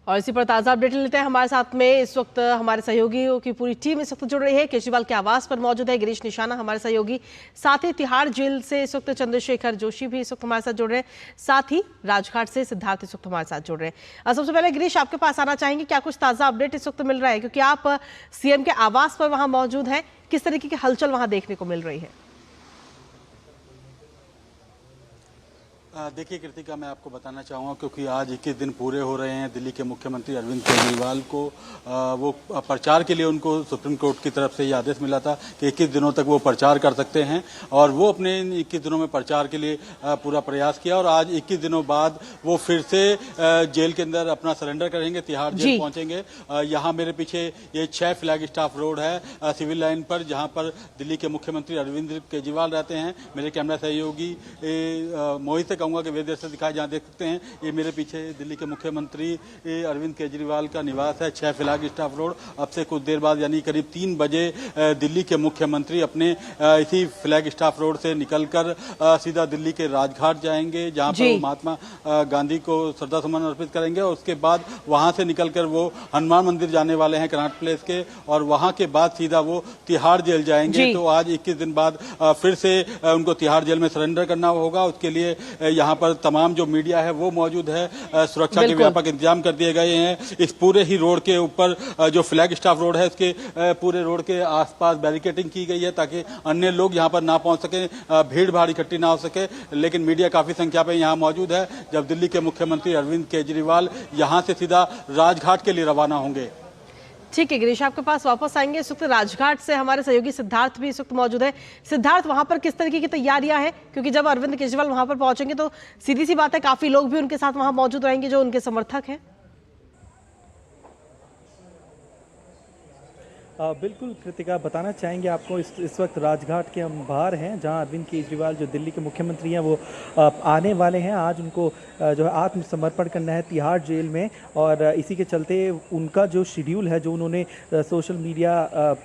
और इसी पर ताजा अपडेट लेते हैं। हमारे साथ में इस वक्त हमारे सहयोगियों की पूरी टीम इस वक्त जुड़ रही है। केजरीवाल के आवास पर मौजूद है गिरीश निशाना हमारे सहयोगी, साथ ही तिहाड़ जेल से इस वक्त चंद्रशेखर जोशी भी इस वक्त हमारे साथ जुड़ रहे हैं, साथ ही राजघाट से सिद्धार्थ इस वक्त हमारे साथ जुड़ रहे हैं। सबसे पहले गिरीश, आपके पास आना चाहेंगे, क्या कुछ ताजा अपडेट इस वक्त मिल रहा है, क्योंकि आप सीएम के आवास पर वहां मौजूद हैं, किस तरीके की हलचल वहां देखने को मिल रही है? देखिए कृतिका, मैं आपको बताना चाहूँगा क्योंकि आज 21 दिन पूरे हो रहे हैं दिल्ली के मुख्यमंत्री अरविंद केजरीवाल को वो प्रचार के लिए उनको सुप्रीम कोर्ट की तरफ से ये आदेश मिला था कि 21 दिनों तक वो प्रचार कर सकते हैं और वो अपने 21 दिनों में प्रचार के लिए पूरा प्रयास किया और आज 21 दिनों बाद वो फिर से जेल के अंदर अपना सरेंडर करेंगे, तिहाड़ जेल पहुंचेंगे। यहाँ मेरे पीछे ये 6 फ्लैग स्टाफ रोड है सिविल लाइन पर, जहाँ पर दिल्ली के मुख्यमंत्री अरविंद केजरीवाल रहते हैं। मेरे कैमरा सहयोगी मोहित कहूँगा कि वे दृश्य दिखाए जहाँ देख सकते हैं, ये मेरे पीछे दिल्ली के मुख्यमंत्री अरविंद केजरीवाल का निवास है, 6 फ्लैग स्टाफ रोड। अब से कुछ देर बाद यानी करीब 3 बजे दिल्ली के मुख्यमंत्री अपने इसी फ्लैग स्टाफ रोड से निकलकर सीधा दिल्ली के राजघाट जाएंगे, जहाँ पर वो महात्मा गांधी को श्रद्धा सुमन अर्पित करेंगे और उसके बाद वहाँ से निकलकर वो हनुमान मंदिर जाने वाले हैं कनॉट प्लेस के, और वहाँ के बाद सीधा वो तिहाड़ जेल जाएंगे। तो आज 21 दिन बाद फिर से उनको तिहाड़ जेल में सरेंडर करना होगा। उसके लिए यहाँ पर तमाम जो मीडिया है वो मौजूद है, सुरक्षा के व्यापक इंतजाम कर दिए गए हैं। इस पूरे ही रोड के ऊपर जो फ्लैग स्टाफ रोड है इसके पूरे रोड के आसपास बैरिकेडिंग की गई है ताकि अन्य लोग यहाँ पर ना पहुंच सके, भीड़ भाड़ इकट्ठी ना हो सके। लेकिन मीडिया काफी संख्या में यहाँ मौजूद है जब दिल्ली के मुख्यमंत्री अरविंद केजरीवाल यहाँ से सीधा राजघाट के लिए रवाना होंगे। ठीक है गिरीश, आपके पास वापस आएंगे। इस वक्त राजघाट से हमारे सहयोगी सिद्धार्थ भी इस वक्त मौजूद है। सिद्धार्थ, वहां पर किस तरीके की तैयारियां हैं? क्योंकि जब अरविंद केजरीवाल वहां पर पहुंचेंगे तो सीधी सी बात है काफी लोग भी उनके साथ वहां मौजूद रहेंगे जो उनके समर्थक हैं। बिल्कुल कृतिका, बताना चाहेंगे आपको इस वक्त राजघाट के हम बाहर हैं जहां अरविंद केजरीवाल जो दिल्ली के मुख्यमंत्री हैं वो आने वाले हैं। आज उनको जो है आत्मसमर्पण करना है तिहाड़ जेल में, और इसी के चलते उनका जो शेड्यूल है जो उन्होंने सोशल मीडिया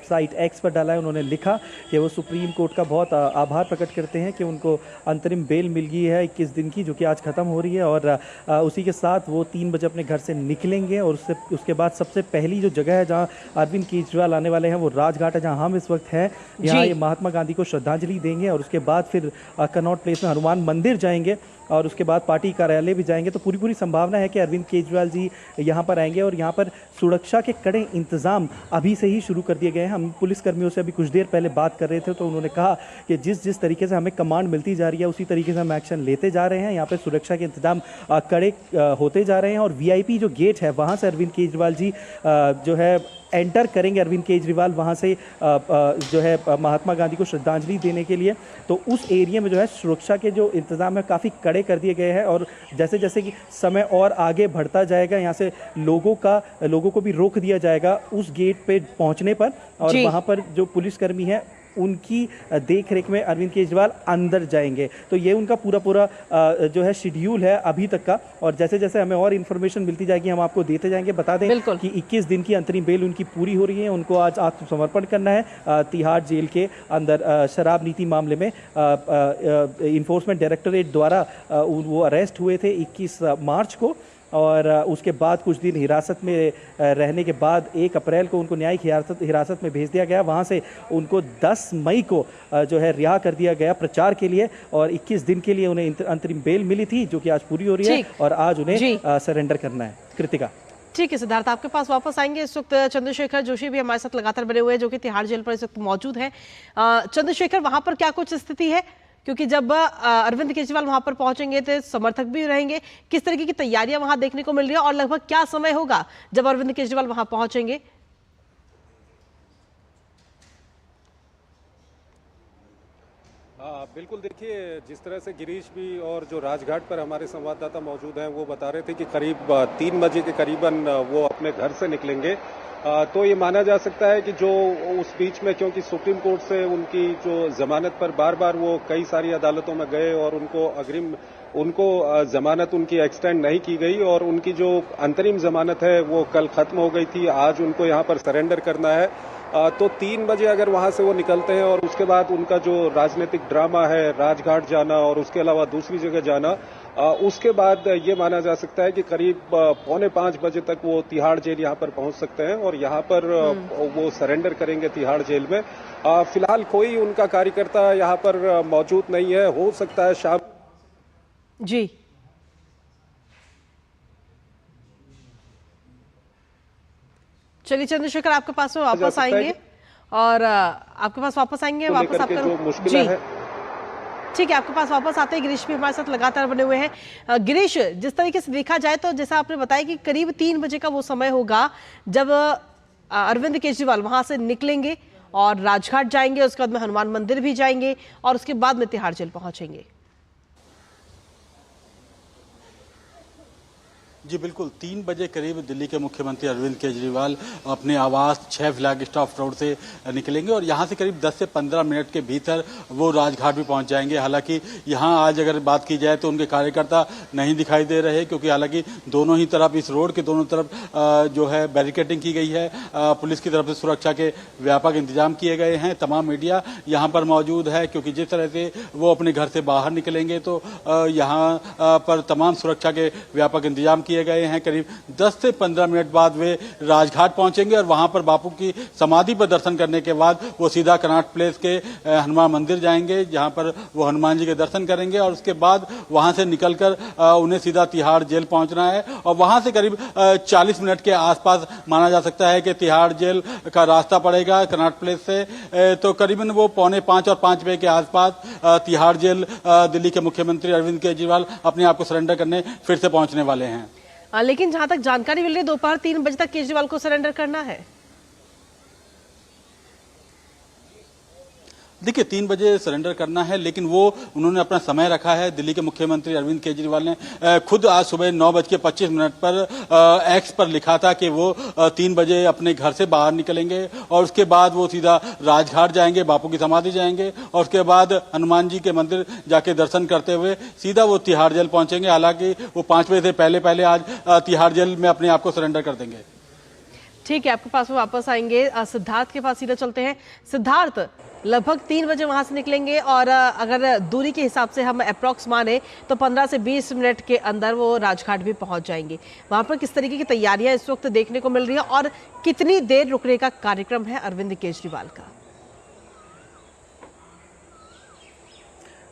साइट एक्स पर डाला है, उन्होंने लिखा कि वो सुप्रीम कोर्ट का बहुत आभार प्रकट करते हैं कि उनको अंतरिम बेल मिल गई है 21 दिन की, जो कि आज ख़त्म हो रही है। और उसी के साथ वो 3 बजे अपने घर से निकलेंगे और उसके बाद सबसे पहली जो जगह है जहाँ अरविंद केजरीवाल आने वाले हैं वो राजघाट है, जहां हम इस वक्त हैं। यहाँ ये महात्मा गांधी को श्रद्धांजलि देंगे और उसके बाद फिर कनॉट प्लेस में हनुमान मंदिर जाएंगे और उसके बाद पार्टी कार्यालय भी जाएंगे। तो पूरी संभावना है कि अरविंद केजरीवाल जी यहाँ पर आएंगे और यहाँ पर सुरक्षा के कड़े इंतजाम अभी से ही शुरू कर दिए गए हैं। हम पुलिसकर्मियों से अभी कुछ देर पहले बात कर रहे थे तो उन्होंने कहा कि जिस तरीके से हमें कमांड मिलती जा रही है उसी तरीके से हम एक्शन लेते जा रहे हैं। यहाँ पर सुरक्षा के इंतजाम कड़े होते जा रहे हैं और VIP जो गेट है वहाँ से अरविंद केजरीवाल जी जो है एंटर करेंगे। अरविंद केजरीवाल वहाँ से जो है महात्मा गांधी को श्रद्धांजलि देने के लिए, तो उस एरिया में जो है सुरक्षा के जो इंतजाम है काफ़ी कड़े कर दिए गए हैं। और जैसे जैसे कि समय और आगे बढ़ता जाएगा यहाँ से लोगों को भी रोक दिया जाएगा उस गेट पे पहुँचने पर, और वहाँ पर जो पुलिसकर्मी हैं उनकी देख रेख में अरविंद केजरीवाल अंदर जाएंगे। तो ये उनका पूरा जो है शेड्यूल है अभी तक का, और जैसे जैसे हमें और इन्फॉर्मेशन मिलती जाएगी हम आपको देते जाएंगे। बता दें कि 21 दिन की अंतरिम बेल उनकी पूरी हो रही है। उनको आज आत्मसमर्पण करना है तिहाड़ जेल के अंदर शराब नीति मामले में। इन्फोर्समेंट डायरेक्टरेट द्वारा वो अरेस्ट हुए थे 21 मार्च को, और उसके बाद कुछ दिन हिरासत में रहने के बाद 1 अप्रैल को उनको न्यायिक हिरासत में भेज दिया गया। वहाँ से उनको 10 मई को जो है रिहा कर दिया गया प्रचार के लिए, और 21 दिन के लिए उन्हें अंतरिम बेल मिली थी जो कि आज पूरी हो रही है और आज उन्हें सरेंडर करना है। कृतिका, ठीक है सिद्धार्थ, आपके पास वापस आएंगे। इस वक्त चंद्रशेखर जोशी भी हमारे साथ लगातार बने हुए हैं जो कि तिहाड़ जेल पर इस वक्त मौजूद हैं। चंद्रशेखर, वहां पर क्या कुछ स्थिति है? क्योंकि जब अरविंद केजरीवाल वहां पर पहुंचेंगे तो समर्थक भी रहेंगे, किस तरीके की तैयारियां वहां देखने को मिल रही है और लगभग क्या समय होगा जब अरविंद केजरीवाल वहां पहुंचेंगे? बिल्कुल, देखिए जिस तरह से गिरीश भी और जो राजघाट पर हमारे संवाददाता मौजूद हैं वो बता रहे थे कि करीब 3 बजे के करीबन वो अपने घर से निकलेंगे। तो ये माना जा सकता है कि जो उस बीच में, क्योंकि सुप्रीम कोर्ट से उनकी जो जमानत पर बार बार वो कई सारी अदालतों में गए और उनको जमानत उनकी एक्सटेंड नहीं की गई और उनकी जो अंतरिम जमानत है वो कल खत्म हो गई थी। आज उनको यहाँ पर सरेंडर करना है। तो 3 बजे अगर वहां से वो निकलते हैं और उसके बाद उनका जो राजनीतिक ड्रामा है, राजघाट जाना और उसके अलावा दूसरी जगह जाना, उसके बाद ये माना जा सकता है कि करीब 4:45 बजे तक वो तिहाड़ जेल यहाँ पर पहुंच सकते हैं और यहाँ पर वो सरेंडर करेंगे तिहाड़ जेल में। फिलहाल कोई उनका कार्यकर्ता यहाँ पर मौजूद नहीं है। हो सकता है शाम जी। चलिए चंद्रशेखर, आपके पास वापस आएंगे और आपके पास वापस आएंगे वापस आपका मुश्किल है। ठीक है, आपके पास वापस आते हैं। गिरीश भी हमारे साथ लगातार बने हुए हैं। गिरीश, जिस तरीके से देखा जाए तो जैसा आपने बताया कि करीब 3 बजे का वो समय होगा जब अरविंद केजरीवाल वहां से निकलेंगे और राजघाट जाएंगे, उसके बाद में हनुमान मंदिर भी जाएंगे और उसके बाद में तिहाड़ जेल पहुंचेंगे। जी बिल्कुल, 3 बजे करीब दिल्ली के मुख्यमंत्री अरविंद केजरीवाल अपने आवास 6 फ्लैग स्टॉप रोड से निकलेंगे और यहाँ से करीब 10 से 15 मिनट के भीतर वो राजघाट भी पहुँच जाएंगे। हालांकि यहाँ आज अगर बात की जाए तो उनके कार्यकर्ता नहीं दिखाई दे रहे, क्योंकि हालांकि दोनों ही तरफ, इस रोड के दोनों तरफ जो है बैरिकेडिंग की गई है। पुलिस की तरफ से सुरक्षा के व्यापक इंतजाम किए गए हैं। तमाम मीडिया यहाँ पर मौजूद है, क्योंकि जिस तरह से वो अपने घर से बाहर निकलेंगे तो यहाँ पर तमाम सुरक्षा के व्यापक इंतजाम किए गए हैं। करीब 10 से 15 मिनट बाद वे राजघाट पहुंचेंगे और वहां पर बापू की समाधि पर दर्शन करने के बाद वो सीधा कनॉट प्लेस के हनुमान मंदिर जाएंगे, जहां पर वो हनुमान जी के दर्शन करेंगे और उसके बाद वहां से निकलकर उन्हें सीधा तिहाड़ जेल पहुंचना है और वहां से करीब 40 मिनट के आसपास माना जा सकता है कि तिहाड़ जेल का रास्ता पड़ेगा कनॉट प्लेस से। तो करीबन वो 4:45 और 5 बजे के आसपास तिहाड़ जेल दिल्ली के मुख्यमंत्री अरविंद केजरीवाल अपने आप को सरेंडर करने फिर से पहुंचने वाले हैं। लेकिन जहां तक जानकारी मिल रही है, दोपहर 3 बजे तक केजरीवाल को सरेंडर करना है। देखिए 3 बजे सरेंडर करना है, लेकिन वो उन्होंने अपना समय रखा है। दिल्ली के मुख्यमंत्री अरविंद केजरीवाल ने खुद आज सुबह 9:25 पर एक्स पर लिखा था कि वो 3 बजे अपने घर से बाहर निकलेंगे और उसके बाद वो सीधा राजघाट जाएंगे, बापू की समाधि जाएंगे और उसके बाद हनुमान जी के मंदिर जाके दर्शन करते हुए सीधा वो तिहाड़ जेल पहुंचेंगे। हालांकि वो 5 बजे से पहले आज तिहाड़ जेल में अपने आप को सरेंडर कर देंगे। ठीक है, आपके पास में वापस आएंगे। सिद्धार्थ के पास सीधा चलते हैं। सिद्धार्थ, लगभग 3 बजे वहां से निकलेंगे और अगर दूरी के हिसाब से हम अप्रॉक्स माने तो 15 से 20 मिनट के अंदर वो राजघाट भी पहुंच जाएंगे। वहां पर किस तरीके की तैयारियां इस वक्त देखने को मिल रही है और कितनी देर रुकने का कार्यक्रम है अरविंद केजरीवाल का?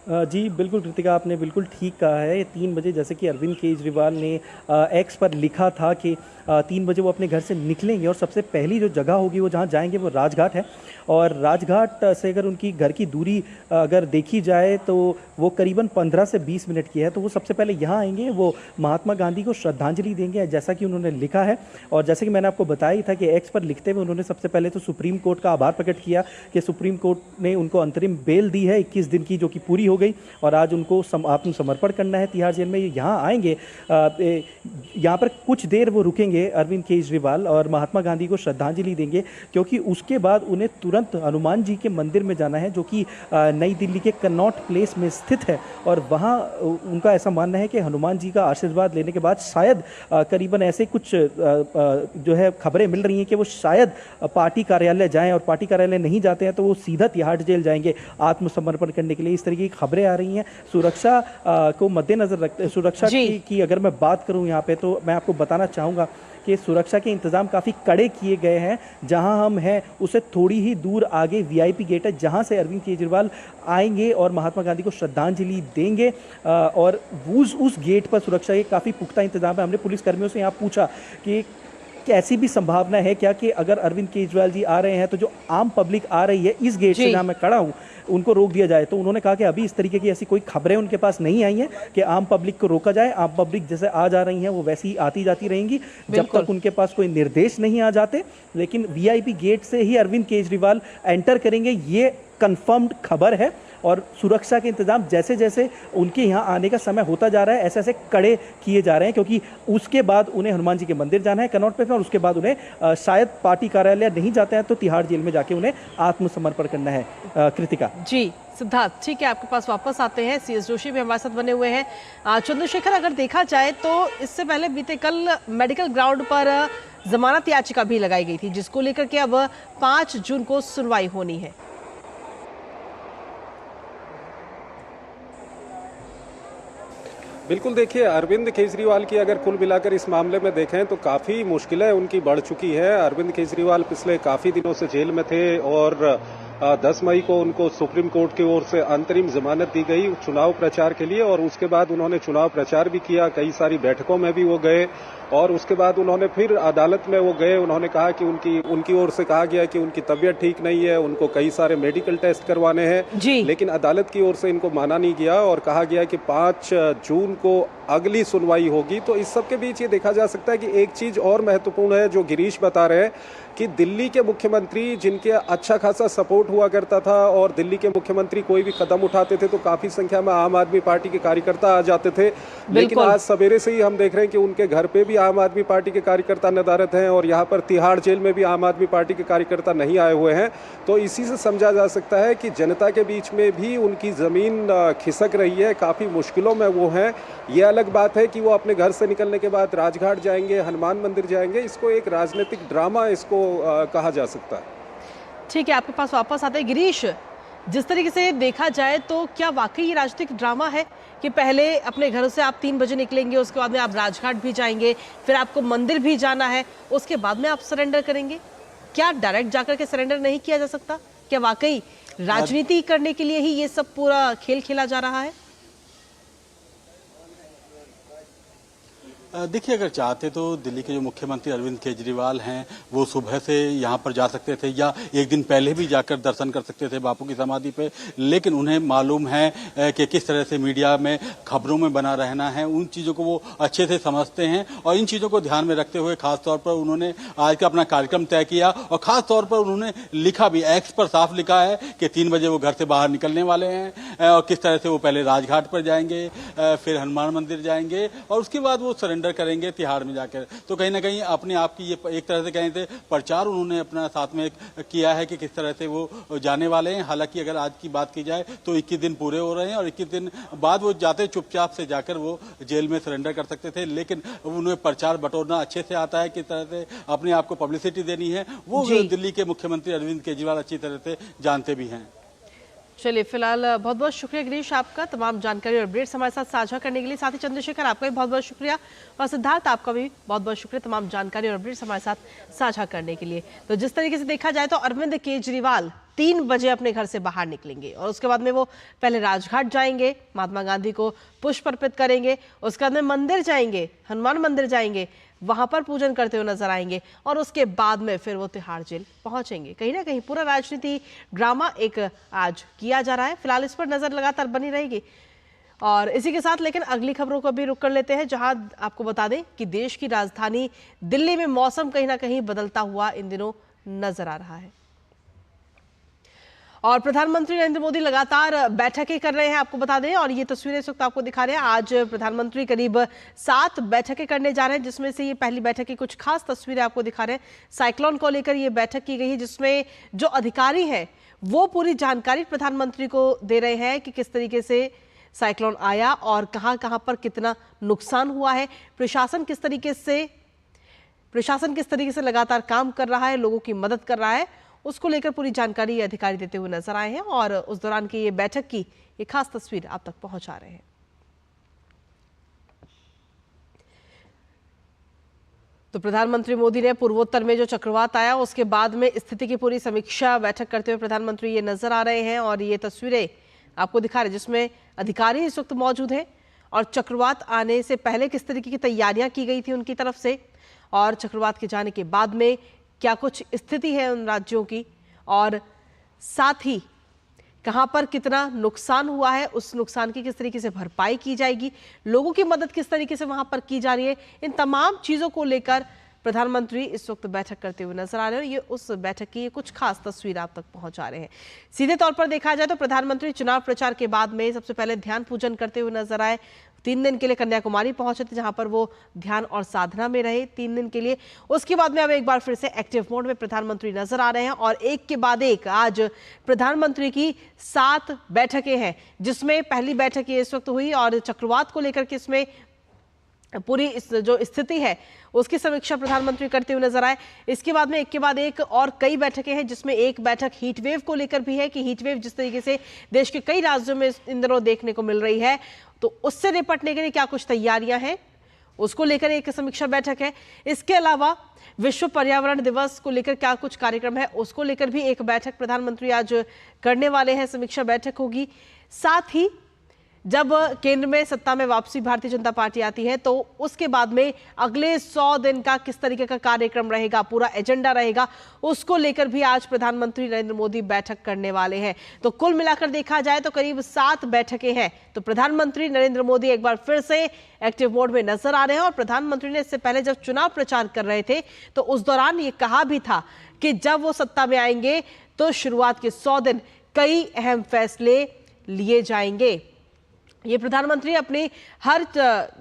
जी बिल्कुल कृतिका, आपने बिल्कुल ठीक कहा है। 3 बजे जैसे कि अरविंद केजरीवाल ने एक्स पर लिखा था कि 3 बजे वो अपने घर से निकलेंगे और सबसे पहली जो जगह होगी वो जहाँ जाएंगे वो राजघाट है। और राजघाट से अगर उनकी घर की दूरी अगर देखी जाए तो वो करीबन 15 से 20 मिनट की है। तो वो सबसे पहले यहाँ आएंगे, वो महात्मा गांधी को श्रद्धांजलि देंगे जैसा कि उन्होंने लिखा है। और जैसे कि मैंने आपको बताया था कि एक्स पर लिखते हुए उन्होंने सबसे पहले तो सुप्रीम कोर्ट का आभार प्रकट किया कि सुप्रीम कोर्ट ने उनको अंतरिम बेल दी है 21 दिन की, जो कि पूरी हो गई और आज उनको आत्मसमर्पण करना है तिहाड़ जेल में। यहाँ आएंगे, यहाँ पर कुछ देर वो रुकेंगे अरविंद केजरीवाल और महात्मा गांधी को श्रद्धांजलि देंगे, क्योंकि उसके बाद उन्हें तुरंत हनुमान जी के मंदिर में जाना है, जो कि नई दिल्ली के कनॉट प्लेस में स्थित है। और वहाँ उनका ऐसा मानना है कि हनुमान जी का आशीर्वाद लेने के बाद शायद करीबन ऐसे कुछ जो है खबरें मिल रही हैं कि वो शायद पार्टी कार्यालय जाएं और पार्टी कार्यालय नहीं जाते हैं तो वो सीधा तिहाड़ जेल जाएंगे आत्मसमर्पण करने के लिए। इस तरीके की खबरें आ रही हैं। सुरक्षा को मद्देनजर रखते, सुरक्षा की अगर मैं बात करूं यहाँ पे, तो मैं आपको बताना चाहूँगा कि सुरक्षा के इंतजाम काफ़ी कड़े किए गए हैं। जहां हम हैं उससे थोड़ी ही दूर आगे वीआईपी गेट है, जहां से अरविंद केजरीवाल आएंगे और महात्मा गांधी को श्रद्धांजलि देंगे। और उस गेट पर सुरक्षा के काफ़ी पुख्ता इंतजाम है। हमने पुलिसकर्मियों से यहाँ पूछा कि ऐसी भी संभावना है क्या कि अगर अरविंद केजरीवाल जी आ रहे हैं तो जो आम पब्लिक आ रही है इस गेट से जहाँ मैं खड़ा हूँ उनको रोक दिया जाए। तो उन्होंने कहा कि अभी इस तरीके की ऐसी कोई खबरें उनके पास नहीं आई हैं कि आम पब्लिक को रोका जाए। आम पब्लिक जैसे आ जा रही हैं वो वैसी ही आती जाती रहेंगी जब तक उनके पास कोई निर्देश नहीं आ जाते। लेकिन वीआईपी गेट से ही अरविंद केजरीवाल एंटर करेंगे, ये कंफर्म्ड खबर है। और सुरक्षा के इंतजाम जैसे जैसे उनके यहाँ आने का समय होता जा रहा है ऐसे ऐसे कड़े किए जा रहे हैं, क्योंकि उसके बाद उन्हें हनुमान जी के मंदिर जाना है कनॉट प्लेस में और उसके बाद उन्हें शायद पार्टी कार्यालय नहीं जाते हैं तो तिहाड़ जेल में जाके उन्हें आत्मसमर्पण करना है। कृतिका जी, सिद्धार्थ, ठीक है, आपके पास वापस आते हैं। CS जोशी भी हमारे साथ बने हुए हैं। चंद्रशेखर, अगर देखा जाए तो इससे पहले बीते कल मेडिकल ग्राउंड पर जमानत याचिका भी लगाई गई थी, जिसको लेकर के अब 5 जून को सुनवाई होनी है। बिल्कुल, देखिए अरविंद केजरीवाल की अगर कुल मिलाकर इस मामले में देखें तो काफ़ी मुश्किलें उनकी बढ़ चुकी है। अरविंद केजरीवाल पिछले काफ़ी दिनों से जेल में थे और 10 मई को उनको सुप्रीम कोर्ट की ओर से अंतरिम जमानत दी गई चुनाव प्रचार के लिए और उसके बाद उन्होंने चुनाव प्रचार भी किया, कई सारी बैठकों में भी वो गए और उसके बाद उन्होंने फिर अदालत में वो गए। उन्होंने कहा कि उनकी ओर से कहा गया कि उनकी तबीयत ठीक नहीं है, उनको कई सारे मेडिकल टेस्ट करवाने हैं, लेकिन अदालत की ओर से इनको माना नहीं गया और कहा गया कि 5 जून को अगली सुनवाई होगी। तो इस सब के बीच ये देखा जा सकता है कि एक चीज और महत्वपूर्ण है जो गिरीश बता रहे हैं कि दिल्ली के मुख्यमंत्री जिनके अच्छा खासा सपोर्ट हुआ करता था और दिल्ली के मुख्यमंत्री कोई भी कदम उठाते थे तो काफी संख्या में आम आदमी पार्टी के कार्यकर्ता आ जाते थे, लेकिन आज सवेरे से ही हम देख रहे हैं कि उनके घर पे भी आम आदमी पार्टी के कार्यकर्ता नदारत हैं और यहाँ पर तिहाड़ जेल में भी आम आदमी पार्टी के कार्यकर्ता नहीं आए हुए हैं। तो इसी से समझा जा सकता है कि जनता के बीच में भी उनकी जमीन खिसक रही है, काफी मुश्किलों में वो हैं। ये अलग बात है कि वो अपने घर से निकलने के बाद राजघाट जाएंगे, हनुमान मंदिर जाएंगे, इसको एक राजनीतिक ड्रामा इसको कहा जा सकता है। ठीक है, आपके पास वापस आते हैं गिरीश। जिस तरीके से देखा जाए तो क्या वाकई ये राजनीतिक ड्रामा है कि पहले अपने घरों से आप 3 बजे निकलेंगे, उसके बाद में आप राजघाट भी जाएंगे, फिर आपको मंदिर भी जाना है, उसके बाद में आप सरेंडर करेंगे? क्या डायरेक्ट जाकर के सरेंडर नहीं किया जा सकता? क्या वाकई राजनीति करने के लिए ही ये सब पूरा खेल खेला जा रहा है? देखिए, अगर चाहते तो दिल्ली के जो मुख्यमंत्री अरविंद केजरीवाल हैं वो सुबह से यहाँ पर जा सकते थे या एक दिन पहले भी जाकर दर्शन कर सकते थे बापू की समाधि पे, लेकिन उन्हें मालूम है कि किस तरह से मीडिया में खबरों में बना रहना है, उन चीज़ों को वो अच्छे से समझते हैं और इन चीज़ों को ध्यान में रखते हुए खासतौर पर उन्होंने आज का अपना कार्यक्रम तय किया और ख़ासतौर पर उन्होंने लिखा भी, एक्स पर साफ लिखा है कि 3 बजे वो घर से बाहर निकलने वाले हैं और किस तरह से वो पहले राजघाट पर जाएंगे, फिर हनुमान मंदिर जाएंगे और उसके बाद वो सरेंडर करेंगे तिहाड़ में जाकर। तो कहीं ना कहीं अपने आप की ये एक तरह से कहें थे प्रचार उन्होंने अपना साथ में किया है कि किस तरह से वो जाने वाले हैं। हालांकि अगर आज की बात की जाए तो 21 दिन पूरे हो रहे हैं और 21 दिन बाद वो जाते चुपचाप से जाकर वो जेल में सरेंडर कर सकते थे, लेकिन उन्हें प्रचार बटोरना अच्छे से आता है, किस तरह से अपने आप को पब्लिसिटी देनी है वो दिल्ली के मुख्यमंत्री अरविंद केजरीवाल अच्छी तरह से जानते भी हैं। चलिए, फिलहाल बहुत बहुत शुक्रिया गिरीश आपका तमाम जानकारी और अपडेट्स हमारे साथ साझा करने के लिए। साथ ही चंद्रशेखर आपका भी बहुत बहुत शुक्रिया और सिद्धार्थ आपका भी बहुत बहुत शुक्रिया तमाम जानकारी और अपडेट्स हमारे साथ साझा करने के लिए। तो जिस तरीके से देखा जाए तो अरविंद केजरीवाल 3 बजे अपने घर से बाहर निकलेंगे और उसके बाद में वो पहले राजघाट जाएंगे, महात्मा गांधी को पुष्प अर्पित करेंगे, उसके बाद में मंदिर जाएंगे, हनुमान मंदिर जाएंगे, वहां पर पूजन करते हुए नजर आएंगे और उसके बाद में फिर वो तिहाड़ जेल पहुंचेंगे। कहीं ना कहीं पूरा राजनीति ड्रामा एक आज किया जा रहा है। फिलहाल इस पर नजर लगातार बनी रहेगी और इसी के साथ लेकिन अगली खबरों को भी रुक कर लेते हैं, जहां आपको बता दें कि देश की राजधानी दिल्ली में मौसम कहीं ना कहीं बदलता हुआ इन दिनों नजर आ रहा है और प्रधानमंत्री नरेंद्र मोदी लगातार बैठकें कर रहे हैं, आपको बता दें। और ये तस्वीरें इस वक्त आपको दिखा रहे हैं। आज प्रधानमंत्री करीब 7 बैठकें करने जा रहे हैं, जिसमें से ये पहली बैठक की कुछ खास तस्वीरें आपको दिखा रहे हैं। साइक्लोन को लेकर ये बैठक की गई है, जिसमें जो अधिकारी हैं वो पूरी जानकारी प्रधानमंत्री को दे रहे हैं कि किस तरीके से साइक्लोन आया और कहां कहां पर कितना नुकसान हुआ है, प्रशासन किस तरीके से लगातार काम कर रहा है, लोगों की मदद कर रहा है, उसको लेकर पूरी जानकारी ये अधिकारी देते हुए नजर आए हैं और उस दौरान की ये बैठक की ये खास तस्वीर आप तक पहुंचा रहे हैं। तो प्रधानमंत्री मोदी ने पूर्वोत्तर में जो चक्रवात आया उसके बाद में स्थिति की पूरी समीक्षा बैठक करते हुए प्रधानमंत्री ये नजर आ रहे हैं और ये तस्वीरें आपको दिखा रहे हैं, जिसमें अधिकारी इस वक्त मौजूद हैं और चक्रवात आने से पहले किस तरीके की तैयारियां की गई थी उनकी तरफ से और चक्रवात के जाने के बाद में क्या कुछ स्थिति है उन राज्यों की और साथ ही कहां पर कितना नुकसान हुआ है, उस नुकसान की किस तरीके से भरपाई की जाएगी, लोगों की मदद किस तरीके से वहां पर की जा रही है, इन तमाम चीजों को लेकर प्रधानमंत्री इस वक्त बैठक करते हुए नजर आ रहे हैं। ये उस बैठक की कुछ खास तस्वीर आप तक पहुंचा रहे हैं। सीधे तौर पर देखा जाए तो प्रधानमंत्री चुनाव प्रचार के बाद में सबसे पहले ध्यान पूजन करते हुए नजर आए। 3 दिन के लिए कन्याकुमारी पहुंचे थे, जहां पर वो ध्यान और साधना में रहे 3 दिन के लिए। उसके बाद में अब एक बार फिर से एक्टिव मोड में प्रधानमंत्री नजर आ रहे हैं और एक के बाद एक आज प्रधानमंत्री की 7 बैठकें हैं, जिसमें पहली बैठक ये इस वक्त हुई और चक्रवात को लेकर के इसमें पूरी जो स्थिति है उसकी समीक्षा प्रधानमंत्री करते हुए नजर आए। इसके बाद में एक के बाद एक और कई बैठकें हैं, जिसमें एक बैठक हीट वेव को लेकर भी है कि हीट वेव जिस तरीके से देश के कई राज्यों में इन दिनों देखने को मिल रही है, तो उससे निपटने के लिए क्या कुछ तैयारियां हैं उसको लेकर एक समीक्षा बैठक है। इसके अलावा विश्व पर्यावरण दिवस को लेकर क्या कुछ कार्यक्रम है उसको लेकर भी एक बैठक प्रधानमंत्री आज करने वाले हैं, समीक्षा बैठक होगी। साथ ही जब केंद्र में सत्ता में वापसी भारतीय जनता पार्टी आती है तो उसके बाद में अगले 100 दिन का किस तरीके का कार्यक्रम रहेगा, पूरा एजेंडा रहेगा, उसको लेकर भी आज प्रधानमंत्री नरेंद्र मोदी बैठक करने वाले हैं। तो कुल मिलाकर देखा जाए तो करीब 7 बैठकें हैं। तो प्रधानमंत्री नरेंद्र मोदी एक बार फिर से एक्टिव मोड में नजर आ रहे हैं और प्रधानमंत्री ने इससे पहले जब चुनाव प्रचार कर रहे थे तो उस दौरान ये कहा भी था कि जब वो सत्ता में आएंगे तो शुरुआत के 100 दिन कई अहम फैसले लिए जाएंगे। ये प्रधानमंत्री अपनी हर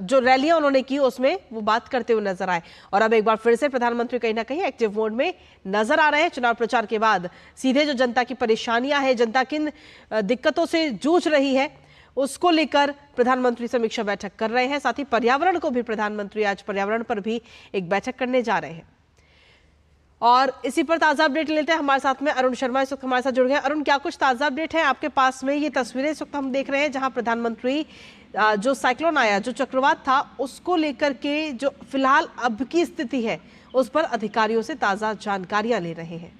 जो रैलियां उन्होंने की उसमें वो बात करते हुए नजर आए और अब एक बार फिर से प्रधानमंत्री कहीं ना कहीं एक्टिव मोड में नजर आ रहे हैं। चुनाव प्रचार के बाद सीधे जो जनता की परेशानियां हैं, जनता किन दिक्कतों से जूझ रही है, उसको लेकर प्रधानमंत्री समीक्षा बैठक कर रहे हैं। साथ ही पर्यावरण को भी प्रधानमंत्री आज पर्यावरण पर भी एक बैठक करने जा रहे हैं। और इसी पर ताजा अपडेट लेते हैं, हमारे साथ में अरुण शर्मा इस वक्त हमारे साथ जुड़ गए। अरुण, क्या कुछ ताजा अपडेट है आपके पास में? ये तस्वीरें इस वक्त हम देख रहे हैं जहां प्रधानमंत्री जो साइक्लोन आया, जो चक्रवात था, उसको लेकर के जो फिलहाल अब की स्थिति है उस पर अधिकारियों से ताजा जानकारियां ले रहे हैं।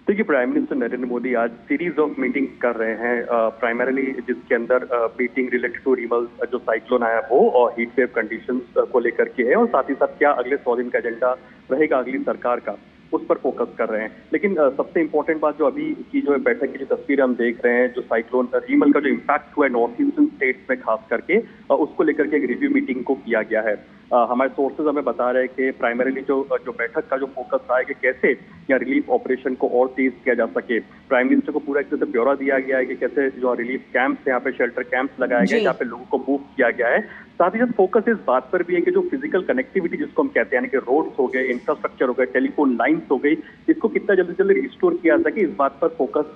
देखिए, प्राइम मिनिस्टर नरेंद्र मोदी आज सीरीज ऑफ मीटिंग कर रहे हैं, प्राइमरीली जिसके अंदर मीटिंग रिलेटेड टू रिमल जो साइक्लोन आया वो और हीट वेव कंडीशंस को लेकर के है और साथ ही साथ क्या अगले 100 दिन का एजेंडा रहेगा अगली सरकार का, उस पर फोकस कर रहे हैं। लेकिन सबसे इंपॉर्टेंट बात जो अभी की जो बैठक की जो तस्वीर हम देख रहे हैं, जो साइक्लोन रीमल का जो इम्पैक्ट हुआ है नॉर्थ ईस्टर्न स्टेट्स में खास करके, उसको लेकर के एक रिव्यू मीटिंग को किया गया है। हमारे सोर्सेज हमें बता रहे हैं कि प्राइमरीली जो बैठक का जो फोकस रहा है कि कैसे या रिलीफ ऑपरेशन को और तेज किया जा सके। प्राइम मिनिस्टर को पूरा एक तरह से ब्यौरा दिया गया है कि कैसे जो रिलीफ कैंप्स यहाँ पे, शेल्टर कैंप्स लगाए गए, यहाँ पे लोगों को मूव किया गया है। साथ ही साथ फोकस इस बात पर भी है कि जो फिजिकल कनेक्टिविटी जिसको हम कहते हैं, यानी कि रोड्स हो गए, इंफ्रास्ट्रक्चर हो गए, टेलीफोन लाइंस हो गई, इसको कितना जल्दी से जल्दी रिस्टोर किया जा सके, इस बात पर फोकस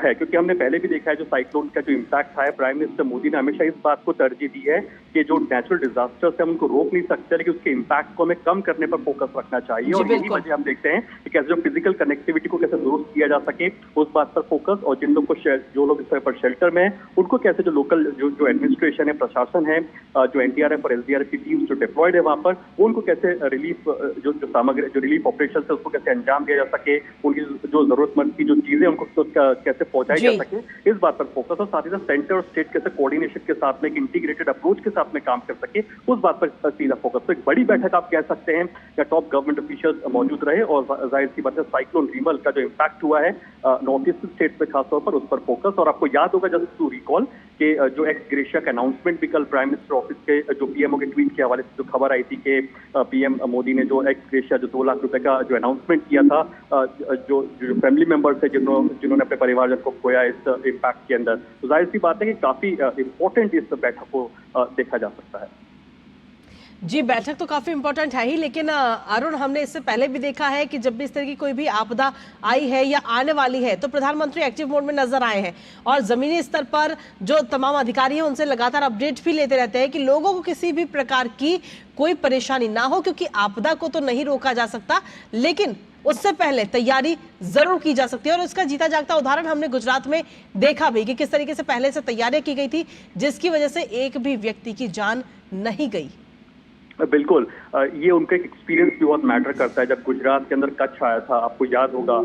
है। क्योंकि हमने पहले भी देखा है जो साइक्लोन का जो इम्पैक्ट है, प्राइम मिनिस्टर मोदी ने हमेशा इस बात को तरजीह दी है कि जो नेचुरल डिजास्टर्स है हम उनको रोक नहीं सकते, लेकिन उसके इम्पैक्ट को हमें कम करने पर फोकस रखना चाहिए। और यही वजह हम देखते हैं कि कैसे जो फिजिकल कनेक्टिविटी को कैसे दुरुस्त किया जा सके, उस बात पर फोकस, और जिन लोग को जो लोग इस तरह पर शेल्टर में हैं उनको कैसे जो लोकल जो एडमिनिस्ट्रेशन है, प्रशासन है, जो एनडीआरएफ और एसडीआरएफ की टीम्स जो डिप्लॉयड है वहां पर, उनको कैसे रिलीफ जो सामग्री, जो रिलीफ ऑपरेशन है उसको कैसे अंजाम दिया जा सके, उनकी जो जरूरतमंद की जो चीजें उनको कैसे पहुंचाई जा सके, इस बात पर फोकस। और साथ ही साथ सेंटर और स्टेट कैसे कोऑर्डिनेशन के साथ में एक इंटीग्रेटेड अप्रोच के साथ में काम कर सके, उस बात पर सीधा फोकस। तो एक बड़ी बैठक आप कह सकते हैं या टॉप गवर्नमेंट ऑफिशियल्स मौजूद रहे और जाहिर सी बात है साइक्लोन रीमल का जो इम्पैक्ट हुआ है नॉर्थ ईस्ट स्टेट्स में खासतौर पर, उस पर फोकस। और आपको याद होगा जस्ट टू रिकॉल कि जो एक्स ग्रेशिया का अनाउंसमेंट भी कल प्राइम मिनिस्टर ऑफिस के जो पीएमओ के ट्वीट के हवाले से जो खबर आई थी कि पीएम मोदी ने जो एक्स ग्रेशिया जो 2 लाख रुपए का जो अनाउंसमेंट किया था, जो फैमिली मेंबर्स है जिन्होंने अपने परिवारजन को खोया इस इम्पैक्ट के अंदर, तो जाहिर सी बात है कि काफी इंपॉर्टेंट इस बैठक को देखा जा सकता है। जी, बैठक तो काफी इंपॉर्टेंट है ही, लेकिन अरुण, हमने इससे पहले भी देखा है कि जब भी इस तरह की कोई भी आपदा आई है या आने वाली है तो प्रधानमंत्री एक्टिव मोड में नजर आए हैं और जमीनी स्तर पर जो तमाम अधिकारी हैं उनसे लगातार अपडेट भी लेते रहते हैं कि लोगों को किसी भी प्रकार की कोई परेशानी ना हो, क्योंकि आपदा को तो नहीं रोका जा सकता लेकिन उससे पहले तैयारी जरूर की जा सकती है। और इसका जीता जागता उदाहरण हमने गुजरात में देखा भी कि किस तरीके से पहले से तैयारियां की गई थी, जिसकी वजह से एक भी व्यक्ति की जान नहीं गई। बिल्कुल, ये उनका एक एक्सपीरियंस भी बहुत मैटर करता है। जब गुजरात के अंदर कच्छ आया था, आपको याद होगा,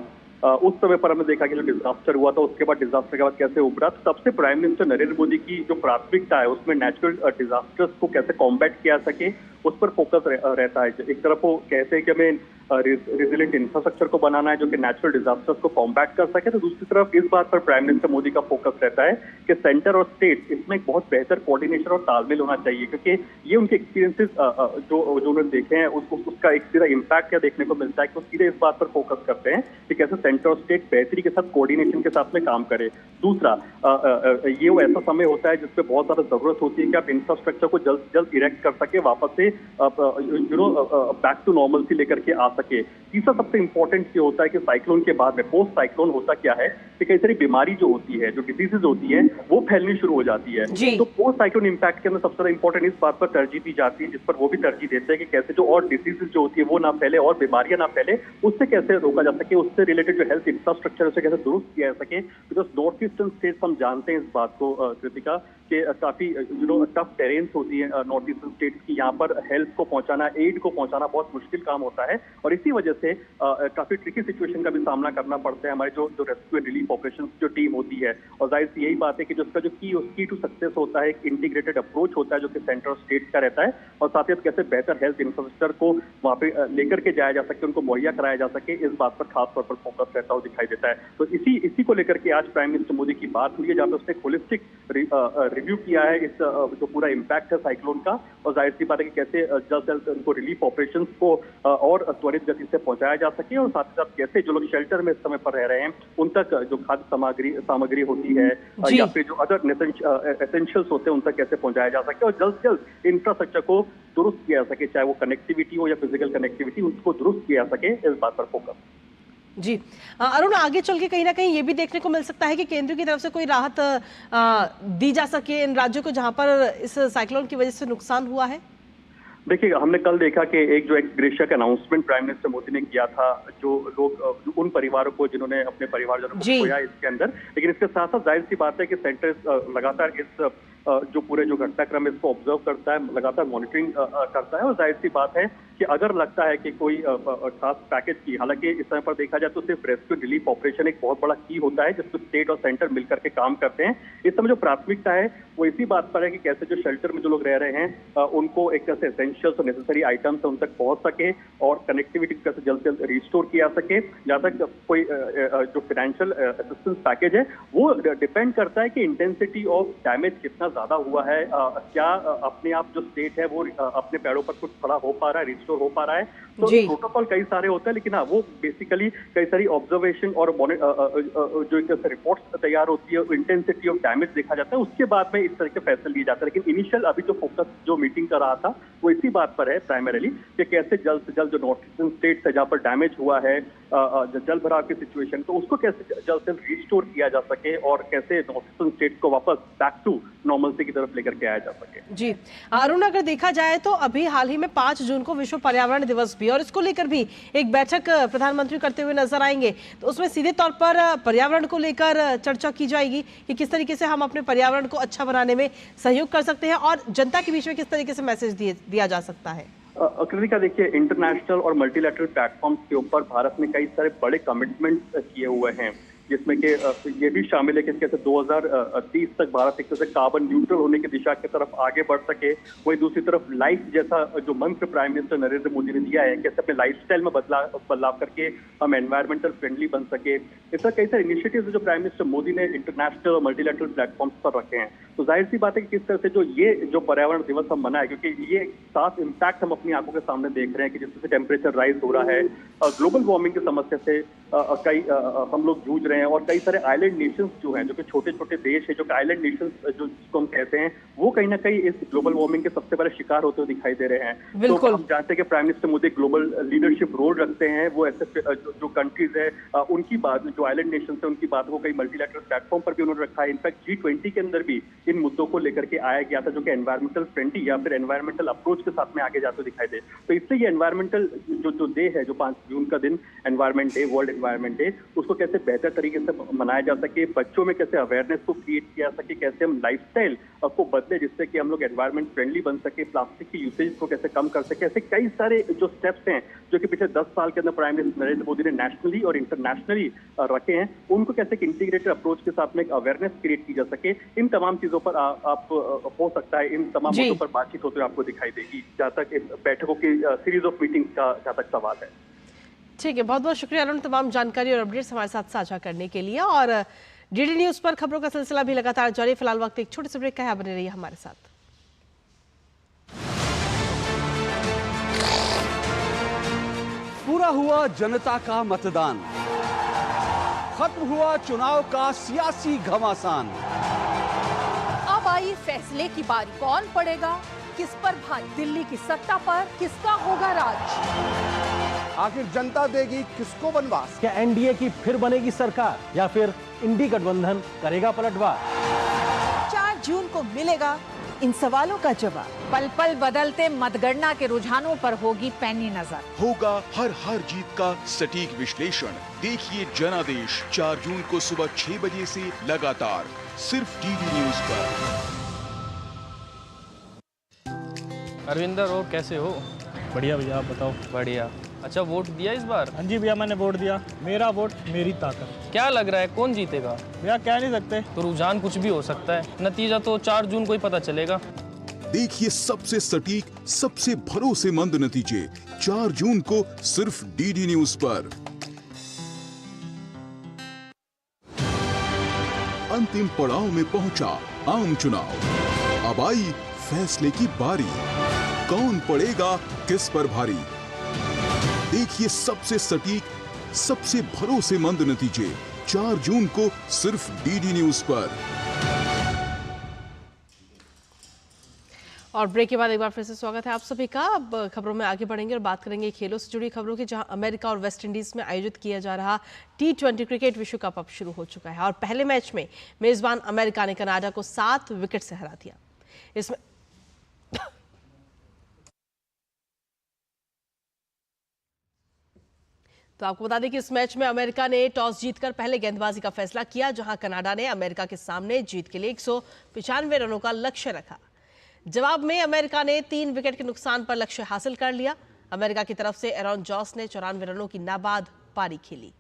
उस समय पर हमने देखा कि जो डिजास्टर हुआ था, उसके बाद डिजास्टर के बाद कैसे उभरा। तो तब से प्राइम मिनिस्टर नरेंद्र मोदी की जो प्राथमिकता है उसमें नेचुरल डिजास्टर्स को कैसे कॉम्बैट किया सके, उस पर फोकस रहता है। एक तरफ वो कहते हैं कि हमें रेजिलेंट इंफ्रास्ट्रक्चर को बनाना है जो कि नेचुरल डिजास्टर्स को कॉम्बैट कर सके, तो दूसरी तरफ इस बात पर प्राइम मिनिस्टर मोदी का फोकस रहता है कि सेंटर और स्टेट इसमें एक बहुत बेहतर कोऑर्डिनेशन और तालमेल होना चाहिए, क्योंकि ये उनके एक्सपीरियंसेस जो उन्होंने देखे हैं उसका एक सीधा इम्पैक्ट क्या देखने को मिलता है कि वो सीधे इस बात पर फोकस करते हैं कि कैसे सेंटर और स्टेट बेहतरी के साथ कोऑर्डिनेशन के साथ में काम करे। दूसरा, ये वो ऐसा समय होता है जिसपे बहुत ज्यादा जरूरत होती है कि आप इंफ्रास्ट्रक्चर को जल्द से जल्द इरेक्ट कर सके, वापस से बैक टू नॉर्मलसी लेकर के आ सके। तीसरा सबसे इंपॉर्टेंट ये होता है कि साइक्लोन के बाद में पोस्ट साइक्लोन होता क्या है कि कई सारी बीमारी जो होती है, जो डिजीजेज होती है, वो फैलनी शुरू हो जाती है। तो पोस्ट साइक्लोन इम्पैक्ट के अंदर सबसे ज्यादा इंपॉर्टेंट इस बात पर तरजीह दी जाती है, जिस पर वो भी तरजीह देते हैं कि कैसे जो और डिजीजेज जो होती है वो ना फैले और बीमारियां ना फैले, उससे कैसे रोका जा सके, उससे रिलेटेड जो हेल्थ इंफ्रास्ट्रक्चर उसे कैसे दुरुस्त किया जा सके। बिकॉज नॉर्थ ईस्टर्न स्टेट्स हम जानते हैं इस बात को कृतिका, कि काफी टफ टेरेन्स होती है नॉर्थ ईस्टर्न स्टेट्स की, यहाँ पर हेल्थ को पहुंचाना, एड को पहुंचाना बहुत मुश्किल काम होता है और इसी वजह से काफी ट्रिकी सिचुएशन का भी सामना करना पड़ता है हमारे जो रेस्क्यू एंड रिलीफ ऑपरेशन जो टीम होती है। और जाहिर सी यही बात है कि जो उसका जो की टू सक्सेस होता है, एक इंटीग्रेटेड अप्रोच होता है जो कि सेंटर और स्टेट का रहता है और साथ ही कैसे बेहतर हेल्थ इंफ्रास्ट्रक्चर को वहाँ पे लेकर के जाया जा सके, उनको मुहैया कराया जा सके, इस बात पर खास तौर पर फोकस रहता हुआ दिखाई देता है। तो इसी को लेकर के आज प्राइम मिनिस्टर मोदी की बात हुई है जहाँ पे उसने होलिस्टिक रिव्यू किया है इस जो पूरा इम्पैक्ट है साइक्लोन का और जाहिर सी बात है कि कैसे जल्द से जल्द उनको रिलीफ ऑपरेशंस को और त्वरित गति से पहुंचाया जा सके और साथ ही साथ कैसे जो लोग शेल्टर में इस समय पर रह रहे हैं उन तक जो खाद्य सामग्री होती है या फिर जो अदर एसेंशियल्स होते हैं उन तक कैसे पहुंचाया जा सके और जल्द से जल्द इंफ्रास्ट्रक्चर को दुरुस्त किया जा सके, चाहे वो कनेक्टिविटी हो या फिजिकल कनेक्टिविटी, उसको दुरुस्त किया जा सके, इस बात पर फोकस। जी अरुण, आगे चल के कहीं ना कहीं ये भी देखने को मिल सकता है कि केंद्र की तरफ से कोई राहत दी जा सके इन राज्यों को जहां पर इस साइक्लोन की वजह से नुकसान हुआ है। देखिए, हमने कल देखा कि एक जो एक्स ग्रेशिया का अनाउंसमेंट प्राइम मिनिस्टर मोदी ने किया था, जो लोग उन परिवारों को जिन्होंने अपने परिवारजनों को खोया इसके अंदर, लेकिन इसके साथ साथ जाहिर सी बात है कि सेंटर लगातार इस जो पूरे जो घटनाक्रम है इसको ऑब्जर्व करता है, लगातार मॉनिटरिंग करता है और जाहिर सी बात है कि अगर लगता है कि कोई खास पैकेज की, हालांकि इस समय पर देखा जाए तो सिर्फ रेस्क्यू रिलीफ ऑपरेशन एक बहुत बड़ा की होता है जिसमें स्टेट और सेंटर मिलकर के काम करते हैं। इस समय जो प्राथमिकता है वो इसी बात पर है कि कैसे जो शेल्टर में जो लोग रह रहे हैं उनको एक तरह से एसेंशियल्स और नेसेसरी आइटम्स उन तक पहुंच सके और कनेक्टिविटी कैसे जल्द से जल्द रिस्टोर किया सके। जहाँ तक कोई जो फाइनेंशियल असिस्टेंस पैकेज है वो डिपेंड करता है कि इंटेंसिटी ऑफ डैमेज कितना ज्यादा हुआ है, क्या अपने आप जो स्टेट है वो अपने पैरों पर कुछ खड़ा हो पा रहा है, रिस्टोर हो पा रहा है। तो प्रोटोकॉल कई सारे होते हैं, लेकिन हाँ वो बेसिकली कई सारी ऑब्जर्वेशन और जो एक तरह से रिपोर्ट्स तैयार होती है, इंटेंसिटी ऑफ डैमेज देखा जाता है, उसके बाद में इस तरह के फैसले लिए जाते हैं। लेकिन इनिशियल अभी जो फोकस जो मीटिंग कर रहा था वो इसी बात पर है प्राइमरीली कि कैसे जल्द से जल्द जो नॉर्थ ईस्टर्न स्टेट है जहाँ पर डैमेज हुआ है, जल भराव की सिचुएशन, तो उसको कैसे जल्द से जल्द रिस्टोर किया जा सके और कैसे नॉर्थ ईस्टर्न स्टेट को वापस बैक टू नॉर्मलसी की तरफ लेकर के आया जा सके। जी अरुण, अगर देखा जाए तो अभी हाल ही में 5 जून को विश्व पर्यावरण दिवस भी और इसको लेकर भी एक बैठक प्रधानमंत्री करते हुए नजर आएंगे, तो उसमें सीधे तौर पर पर्यावरण को लेकर चर्चा की जाएगी कि किस तरीके से हम अपने पर्यावरण को अच्छा बनाने में सहयोग कर सकते हैं और जनता के बीच में किस तरीके से मैसेज दिया जा सकता है। कृतिका, देखिए, इंटरनेशनल और मल्टीलैटरल प्लेटफॉर्म्स के ऊपर भारत ने कई सारे बड़े कमिटमेंट किए हुए हैं, जिसमें कि ये भी शामिल है कि कैसे 2030 तक भारत एक तरह से कार्बन न्यूट्रल होने की दिशा की तरफ आगे बढ़ सके। वही दूसरी तरफ लाइफ जैसा जो मंत्र प्राइम मिनिस्टर नरेंद्र मोदी ने दिया है, कैसे अपने लाइफस्टाइल में बदलाव करके हम एनवायरमेंटल फ्रेंडली बन सके। इस तरह कई सारे इनिशिएटिव्स जो प्राइम मिनिस्टर मोदी ने इंटरनेशनल और मल्टीलैटरल प्लेटफॉर्म्स पर रखे हैं। तो जाहिर सी बात है कि किस तरह से जो पर्यावरण दिवस हम मनाए, क्योंकि ये साफ इम्पैक्ट हम अपनी आंखों के सामने देख रहे हैं कि जिस तरह से टेम्परेचर राइज हो रहा है, ग्लोबल वार्मिंग की समस्या से कई हम लोग जूझ रहे हैं और कई सारे आइलैंड नेशंस जो हैं, जो कि छोटे छोटे देश है, जो कि आइलैंड नेशंस जो जिसको हम कहते हैं, वो कहीं ना कहीं इस ग्लोबल वार्मिंग के सबसे बड़े शिकार होते हुए दिखाई दे रहे हैं। तो हम जानते हैं कि prime minister Modi global leadership role रखते हैं। वो ऐसे जो कंट्रीज है उनकी बात, जो आइलैंड नेशन है उनकी बात को कई मल्टीलैटरल प्लेटफॉर्म पर भी उन्होंने रखा है। इनफैक्ट G20 के अंदर भी इन मुद्दों को लेकर के आया गया था, जो कि एनवायरमेंटल फ्रेंडली या फिर एनवायरमेंटल अप्रोच के साथ में आगे जाते दिखाई दे। तो इससे ये एनवायरमेंटल जो डे है, जो 5 जून का दिन environment day, world environment day, उसको कैसे बेहतर तरीके से मनाया जा सके, बच्चों में कैसे अवेयरनेस को क्रिएट किया जा सके, कैसे हम लाइफस्टाइल को बदले जिससे कि हम लोग एनवायरमेंट फ्रेंडली बन सके, प्लास्टिक की यूसेज को कैसे कम कर सके। ऐसे कई सारे जो स्टेप्स हैं जो कि पिछले 10 साल के अंदर प्राइम मिनिस्टर नरेंद्र मोदी ने नेशनली और इंटरनेशनली रखे हैं, उनको कैसे एक इंटीग्रेटेड अप्रोच के साथ में एक अवेयरनेस क्रिएट की जा सके। इन तमाम चीजों पर आप हो सकता है इन तमाम मुद्दों पर बातचीत होते हुए आपको दिखाई देगी, जहाँ तक इस बैठकों की सीरीज ऑफ मीटिंग्स का जहाँ तक सवाल है। ठीक है, बहुत बहुत शुक्रिया अरुण, तमाम जानकारी और अपडेट्स हमारे साथ साझा करने के लिए। और डीडी न्यूज पर खबरों का सिलसिला भी लगातार जारी। फिलहाल वक्त एक छोटे से ब्रेक का है, बने रहिए हमारे साथ। पूरा हुआ जनता का मतदान, खत्म हुआ चुनाव का सियासी घमासान। अब आई फैसले की बारी, कौन पड़ेगा किस पर भारी, दिल्ली की सत्ता पर किसका होगा राज। आखिर जनता देगी किसको बनवास? क्या एनडीए की फिर बनेगी सरकार या फिर इंडी गठबंधन करेगा पलटवार? 4 जून को मिलेगा इन सवालों का जवाब। पल पल बदलते मतगणना के रुझानों पर होगी पैनी नजर। होगा हर जीत का सटीक विश्लेषण। देखिए जनादेश 4 जून को सुबह 6 बजे से लगातार सिर्फ डीडी न्यूज पर। अरविंदर हो, कैसे हो? बढ़िया भैया, आप बताओ। बढ़िया। अच्छा, वोट दिया इस बार? हाँ जी भैया, मैंने वोट दिया। मेरा वोट मेरी ताकत। क्या लग रहा है कौन जीतेगा? भैया कह नहीं सकते, तो रुझान कुछ भी हो सकता है, नतीजा तो 4 जून को ही पता चलेगा। देखिए सबसे सटीक, सबसे भरोसेमंद नतीजे 4 जून को सिर्फ डीडी न्यूज पर। अंतिम पड़ाव में पहुंचा आम चुनाव। अब आई फैसले की बारी, कौन पड़ेगा किस पर भारी। देखिए सबसे सटीक, सबसे भरोसेमंद नतीजे 4 जून को सिर्फ डीडी न्यूज पर। और ब्रेक के बाद एक बार फिर से स्वागत है आप सभी का। अब खबरों में आगे बढ़ेंगे और बात करेंगे खेलों से जुड़ी खबरों की, जहां अमेरिका और वेस्ट इंडीज में आयोजित किया जा रहा T20 क्रिकेट विश्व कप अब शुरू हो चुका है और पहले मैच में मेजबान अमेरिका ने कनाडा को 7 विकेट से हरा दिया। इसमें तो आपको बता दें कि इस मैच में अमेरिका ने टॉस जीतकर पहले गेंदबाजी का फैसला किया, जहां कनाडा ने अमेरिका के सामने जीत के लिए 195 रनों का लक्ष्य रखा। जवाब में अमेरिका ने 3 विकेट के नुकसान पर लक्ष्य हासिल कर लिया। अमेरिका की तरफ से एरॉन जॉस ने 94 रनों की नाबाद पारी खेली।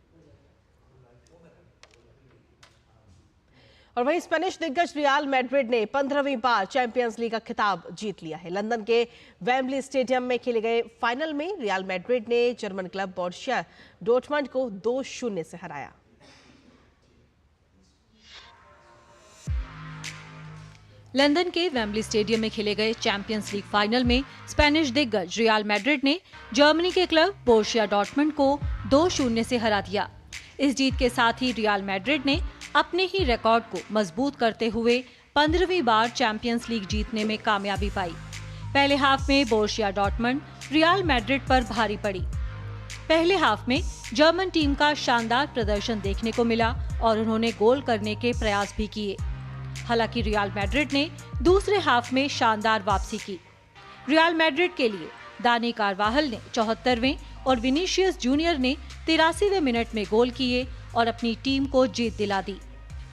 और वहीं स्पेनिश दिग्गज रियल मैड्रिड ने 15वीं बार चैंपियंस लीग का खिताब जीत लिया है। लंदन के वेम्बली स्टेडियम में खेले गए फाइनल में रियल मैड्रिड ने जर्मन क्लब बोरुसिया डॉर्टमंड को 2-0 से हराया। लंदन के वेम्बली स्टेडियम में खेले गए चैंपियंस लीग फाइनल में स्पेनिश दिग्गज रियल मैड्रिड ने जर्मनी के क्लब बोरुसिया डॉर्टमंड को 2-0 से हरा दिया। इस जीत के साथ ही रियल मैड्रिड ने अपने ही रिकॉर्ड को मजबूत करते हुए 15वीं बार चैंपियंस लीग जीतने में कामयाबी पाई। पहले हाफ में बोरुसिया डॉर्टमंड रियल मैड्रिड पर भारी पड़ी। पहले हाफ में जर्मन टीम का शानदार प्रदर्शन देखने को मिला और उन्होंने गोल करने के प्रयास भी किए। हालांकि रियल मैड्रिड ने दूसरे हाफ में शानदार वापसी की। रियल मैड्रिड के लिए दानी कारवाहल ने 74वें और विनीशियस जूनियर ने 83वें मिनट में गोल किए और अपनी टीम को जीत दिला दी।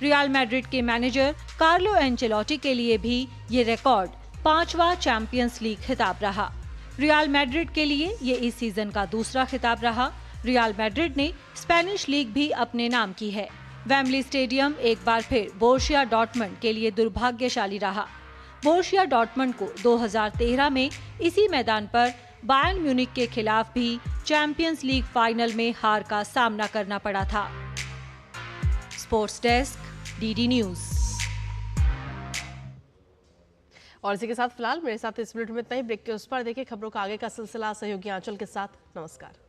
रियल मैड्रिड के मैनेजर कार्लो एंचेलोटी के लिए भी ये रिकॉर्ड 5वां चैंपियंस लीग खिताब रहा। रियल मैड्रिड के लिए ये इस सीजन का दूसरा खिताब रहा। रियल मैड्रिड ने स्पेनिश लीग भी अपने नाम की है। वेम्बली स्टेडियम एक बार फिर बोरुसिया डॉर्टमंड के लिए दुर्भाग्यशाली रहा। बोरुसिया डॉर्टमंड को 2013 में इसी मैदान पर बायर्न म्यूनिख के खिलाफ भी चैंपियंस लीग फाइनल में हार का सामना करना पड़ा था। Sports desk, DD news. और इसी के साथ फिलहाल मेरे साथ इस मिनट में इतना ही। ब्रेक के उस पर देखिए खबरों का आगे का सिलसिला सहयोगी आंचल के साथ। नमस्कार।